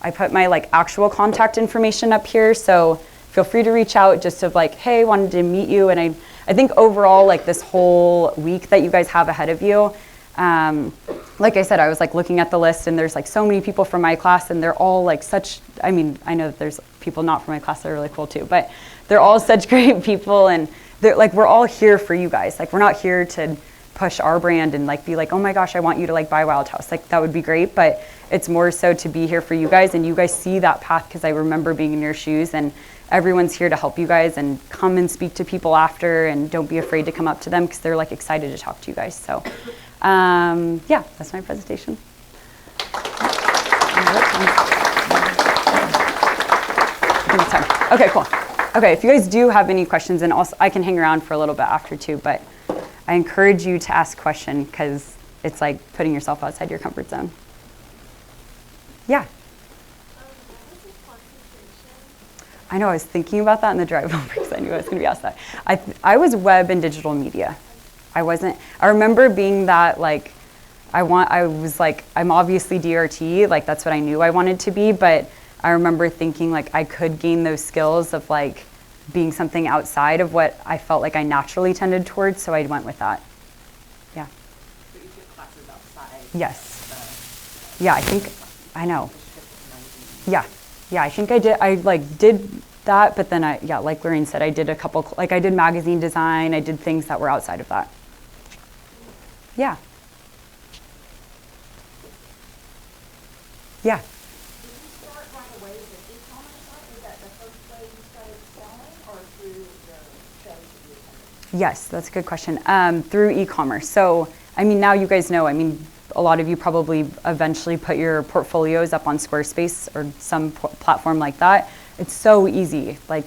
I put my like actual contact information up here, so feel free to reach out just to like, hey, wanted to meet you. And I think overall, like this whole week that you guys have ahead of you, like I said, I was like looking at the list, and there's like so many people from my class, and they're all like such, I mean, I know that there's people not from my class that are really cool too, but they're all such great people, and they're like, we're all here for you guys. Like, we're not here to push our brand and like be like, oh my gosh, I want you to like buy Wilde House. Like, that would be great, but it's more so to be here for you guys, and you guys see that path, because I remember being in your shoes, and everyone's here to help you guys, and come and speak to people after, and don't be afraid to come up to them, because they're like excited to talk to you guys. So yeah, that's my presentation. Okay, cool. Okay, if you guys do have any questions, and also I can hang around for a little bit after too, but I encourage you to ask a question, because it's like putting yourself outside your comfort zone. Yeah. I know, I was thinking about that in the drive home, because I knew I was going to be asked that. I was web and digital media. I remember being that like, I was like, I'm obviously DRT, like that's what I knew I wanted to be, but I remember thinking like I could gain those skills of like being something outside of what I felt like I naturally tended towards, so I went with that. Yeah. So you took classes outside? Yes. Yeah, I think, I know. Yeah, I think I did that, but then like Lorraine said, I did a couple, like I did magazine design, I did things that were outside of that. Yeah. Yeah. Did you start right away as an e-commerce site? Was that the first way you started selling, or through the shows that you attended? Yes, that's a good question. Through e-commerce. So, I mean, now you guys know, I mean, a lot of you probably eventually put your portfolios up on Squarespace or some platform like that. It's so easy. Like,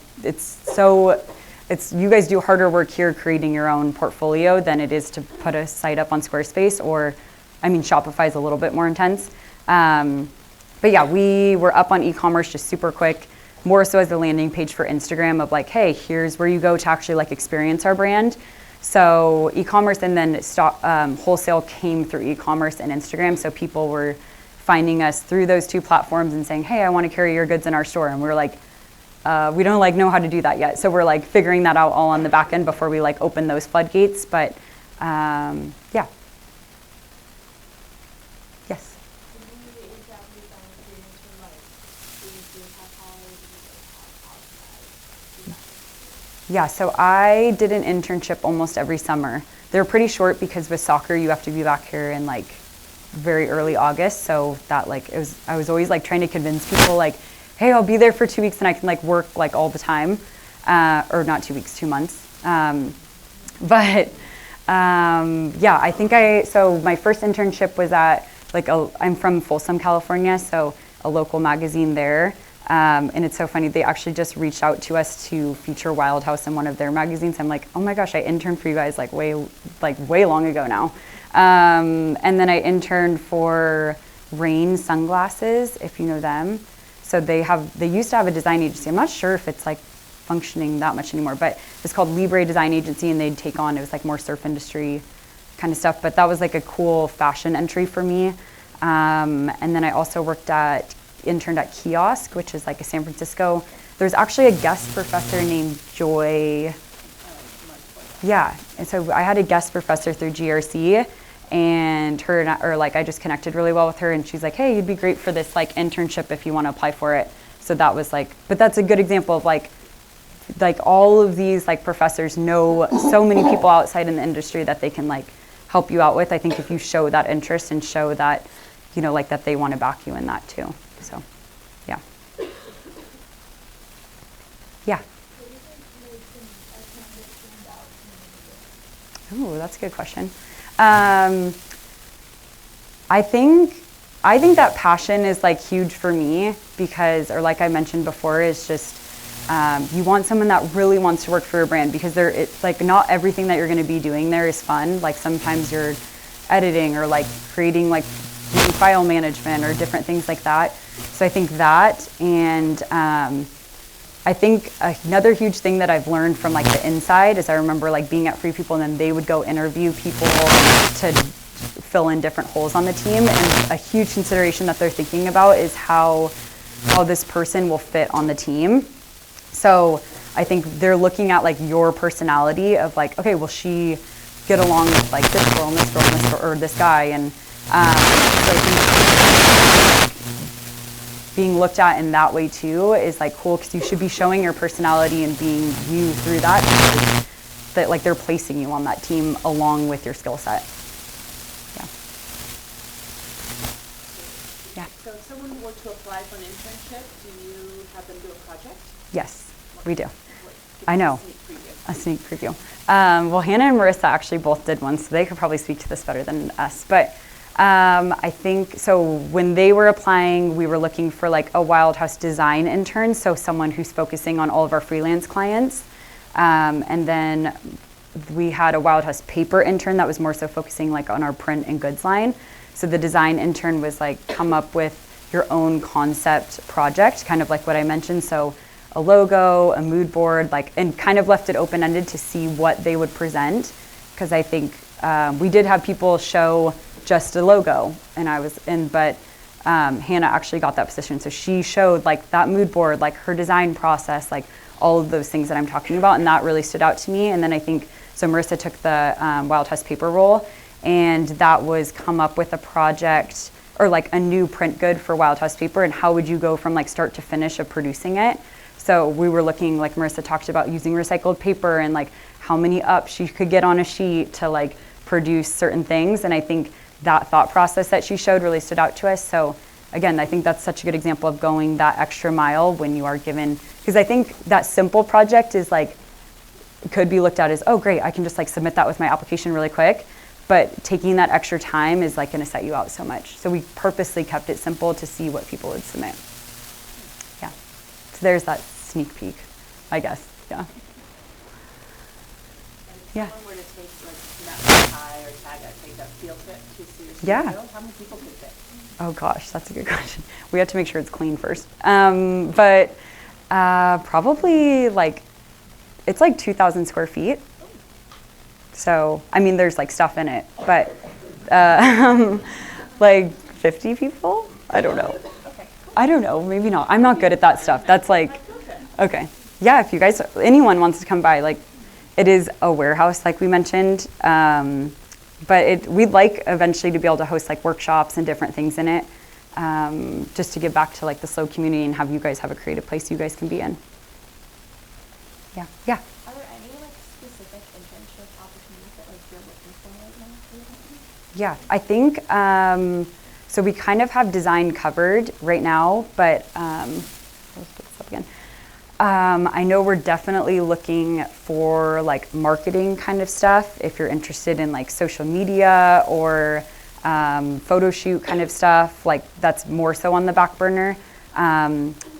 you guys do harder work here creating your own portfolio than it is to put a site up on Squarespace, or, I mean, Shopify is a little bit more intense. But yeah, we were up on e-commerce just super quick, more so as a landing page for Instagram of like, hey, here's where you go to actually like experience our brand. So e-commerce, and then wholesale came through e-commerce and Instagram. So people were finding us through those 2 platforms and saying, hey, I want to carry your goods in our store. And we're like, we don't like know how to do that yet. So we're like figuring that out all on the back end before we like open those floodgates. But yeah. Yes. Yeah, so I did an internship almost every summer. They're pretty short, because with soccer you have to be back here in like very early August. So that like I was always like trying to convince people like, hey, I'll be there for 2 weeks and I can like work like all the time, or not 2 weeks, 2 months. Yeah, I think so my first internship was at like I'm from Folsom, California, so a local magazine there. And it's so funny, they actually just reached out to us to feature Wilde House in one of their magazines. I'm like, oh my gosh, I interned for you guys like way long ago now. And then I interned for Rain Sunglasses, if you know them. So they used to have a design agency. I'm not sure if it's like functioning that much anymore, but it's called Libre Design Agency, and they'd take on, it was like more surf industry kind of stuff, but that was like a cool fashion entry for me. And then I also interned at Kiosk, which is like a San Francisco. There's actually a guest professor named Joy. Yeah, and so I had a guest professor through GRC, and I just connected really well with her, and she's like, hey, you'd be great for this like internship if you want to apply for it. So that was like, but that's a good example of like all of these like professors know so many people outside in the industry that they can like help you out with. I think if you show that interest and show that, you know, like that they want to back you in that too. So, yeah. Yeah. Oh, that's a good question. I think that passion is like huge for me because, or like I mentioned before, is just you want someone that really wants to work for your brand, because it's like not everything that you're going to be doing there is fun. Like sometimes you're editing or like creating like doing file management or different things like that. So I think that, and I think another huge thing that I've learned from like the inside is I remember like being at Free People, and then they would go interview people to fill in different holes on the team, and a huge consideration that they're thinking about is how this person will fit on the team. So I think they're looking at like your personality of like, okay, will she get along with like this girl and this girl and this girl, or this guy, and so I think being looked at in that way too is like cool, because you should be showing your personality and being you through that, that like they're placing you on that team along with your skill set. Yeah. So if someone were to apply for an internship, do you have them do a project? Yes, we do. I know. A sneak preview. Well, Hannah and Marissa actually both did one, so they could probably speak to this better than us. But I think, so when they were applying, we were looking for like a Wilde House design intern, so someone who's focusing on all of our freelance clients. And then we had a Wilde House paper intern that was more so focusing like on our print and goods line. So the design intern was like, come up with your own concept project, kind of like what I mentioned. So a logo, a mood board, like, and kind of left it open-ended to see what they would present. Because I think we did have people show just a logo, and but Hannah actually got that position. So she showed like that mood board, like her design process, like all of those things that I'm talking about, and that really stood out to me. And then I think, so Marissa took the Wilde House paper role, and that was come up with a project or like a new print good for Wilde House paper, and how would you go from like start to finish of producing it. So we were looking, like Marissa talked about, using recycled paper and like how many ups you could get on a sheet to like produce certain things. And I think that thought process that she showed really stood out to us. So again, I think that's such a good example of going that extra mile when you are given, because I think that simple project is like, could be looked at as, oh great, I can just like submit that with my application really quick. But taking that extra time is like gonna set you out so much. So we purposely kept it simple to see what people would submit. Yeah, so there's that sneak peek, I guess, yeah. And if Yeah. someone were to take like High or Tag, take that field trip to see your studio, Yeah. how many people could fit? Oh gosh, that's a good question. We have to make sure it's clean first. But probably like, it's like 2,000 square feet. So, I mean, there's like stuff in it, but like 50 people? I don't know. I don't know, maybe not. I'm not good at that stuff. That's like, okay. Yeah, if you guys, anyone wants to come by, like, it is a warehouse, like we mentioned. But we'd like eventually to be able to host like workshops and different things in it, just to give back to like the SLO community and have you guys have a creative place you guys can be in. Yeah, yeah. Are there any like specific internship opportunities that like you're looking for right now for your company? Yeah, I think, so we kind of have design covered right now, but let's put this up again. I know we're definitely looking for like marketing kind of stuff. If you're interested in like social media or photo shoot kind of stuff, like that's more so on the back burner.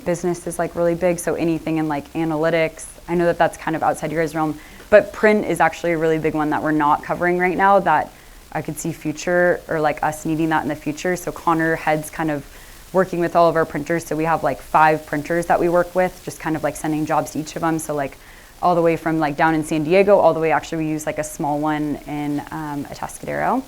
business is like really big. So anything in like analytics, I know that that's kind of outside your guys' realm, but print is actually a really big one that we're not covering right now that I could see future or like us needing that in the future. So Connor heads kind of working with all of our printers. So we have like 5 printers that we work with, just kind of like sending jobs to each of them. So like all the way from like down in San Diego, all the way actually we use like a small one in Atascadero.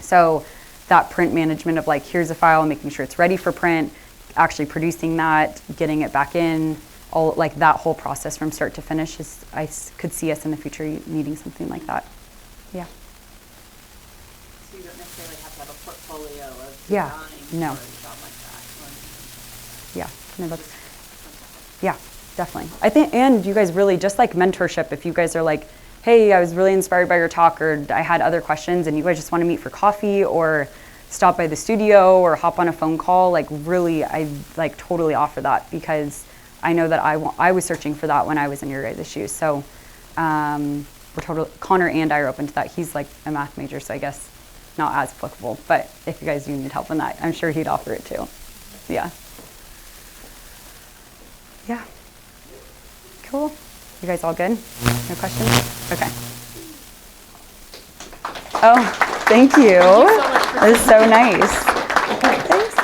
So that print management of like, here's a file, making sure it's ready for print, actually producing that, getting it back in, all like that whole process from start to finish is, could see us in the future needing something like that. Yeah. So you don't necessarily have to have a portfolio of Yeah, design no. or a job like that. Yeah, no, that's, yeah, definitely. I think, and you guys really just like mentorship, if you guys are like, hey, I was really inspired by your talk, or I had other questions and you guys just want to meet for coffee or stop by the studio or hop on a phone call, like really, I like totally offer that because I know that I was searching for that when I was in your guys' shoes. So we're totally, Connor and I are open to that. He's like a math major, so I guess not as applicable, but if you guys do need help in that, I'm sure he'd offer it too. Yeah. Yeah. Cool. You guys all good? No questions? Okay. Oh, thank you. That is so nice. Thanks.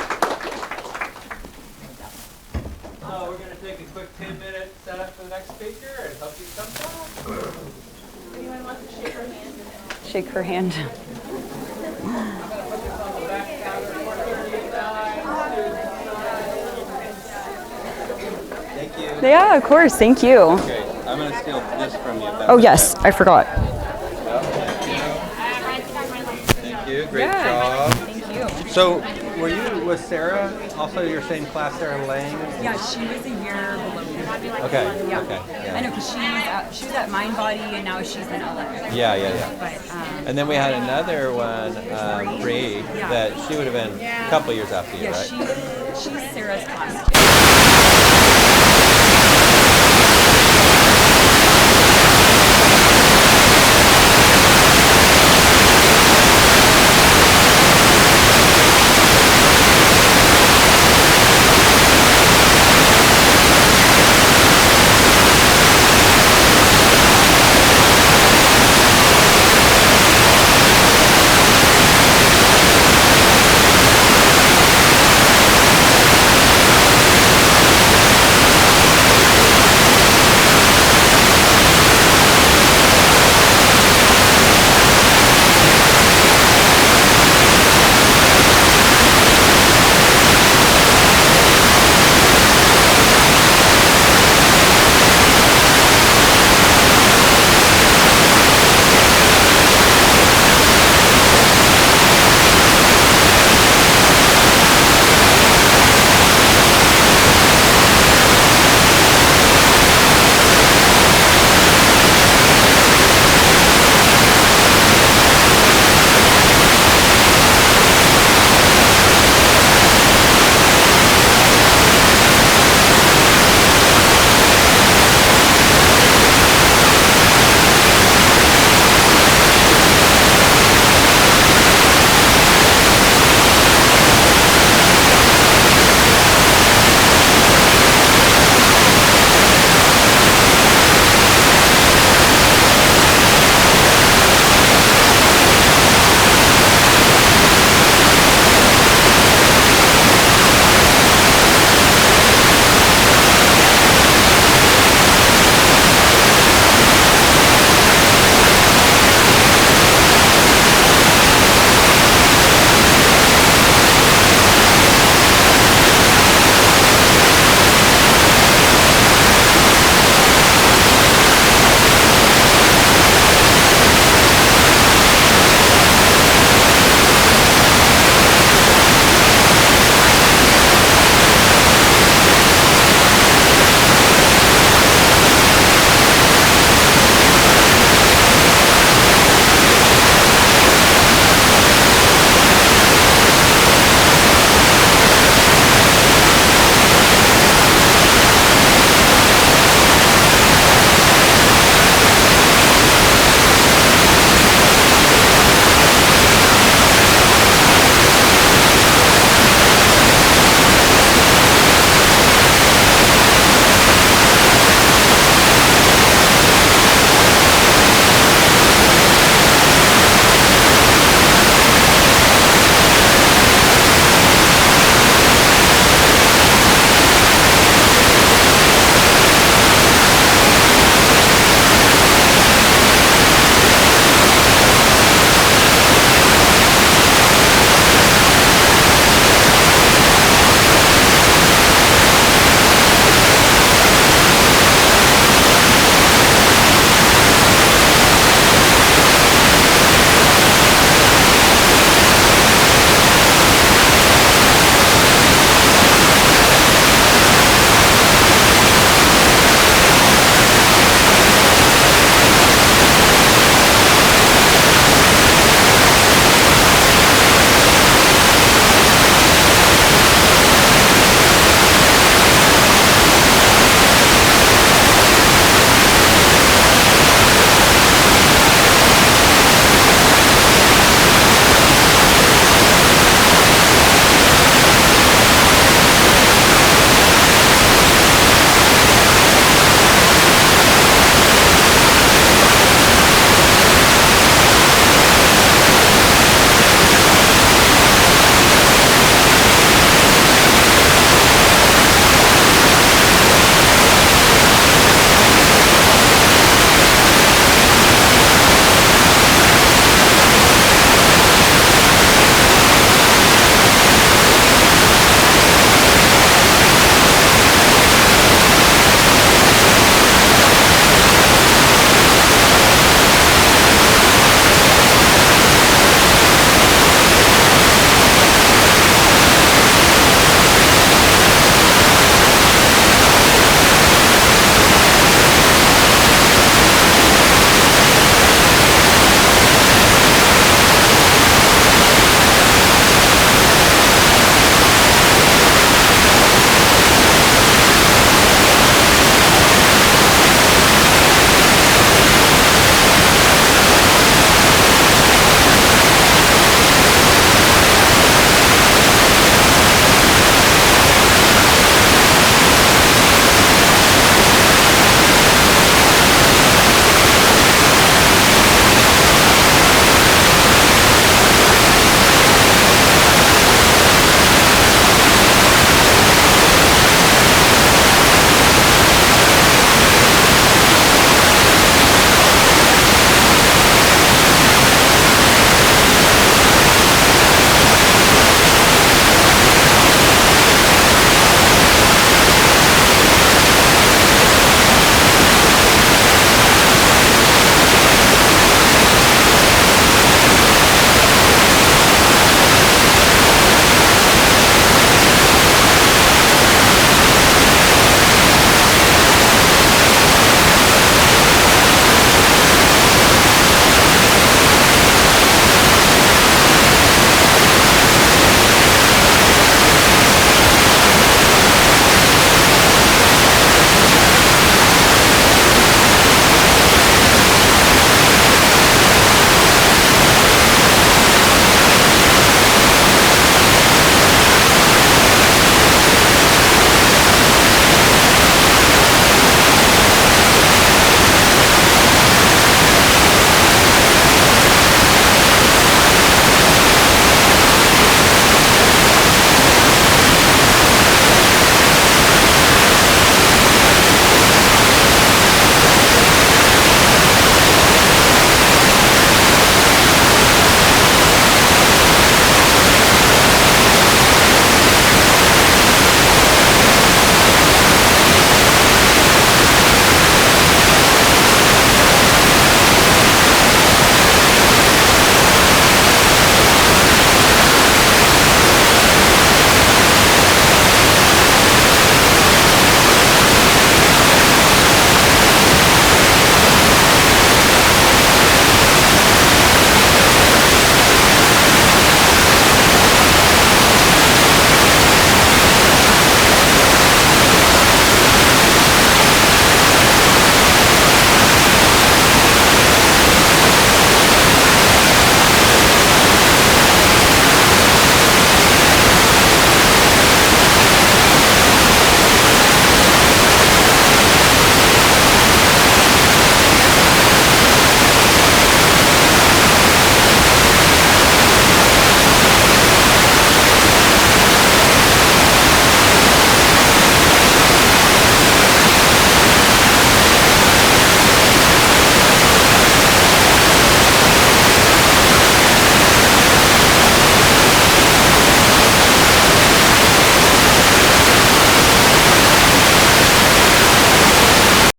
We're going to take a quick 10-minute setup for the next speaker and hope you come back. Anyone wants to shake her hand? Shake her hand. Thank you. Yeah, of course. Thank you. Okay, I'm going to steal this from you. Oh, yes. I forgot. Thank you. Great job. Thank you. So, was Sarah also your same class, Sarah Lang? Yeah, she was a year below me. Okay. Yeah. Okay. I know, because she was at Mind Body and now she's in LA. Yeah. But, And then we had another one, Bree, that she would have been a couple years after you, yeah, right? she's Sarah's class too.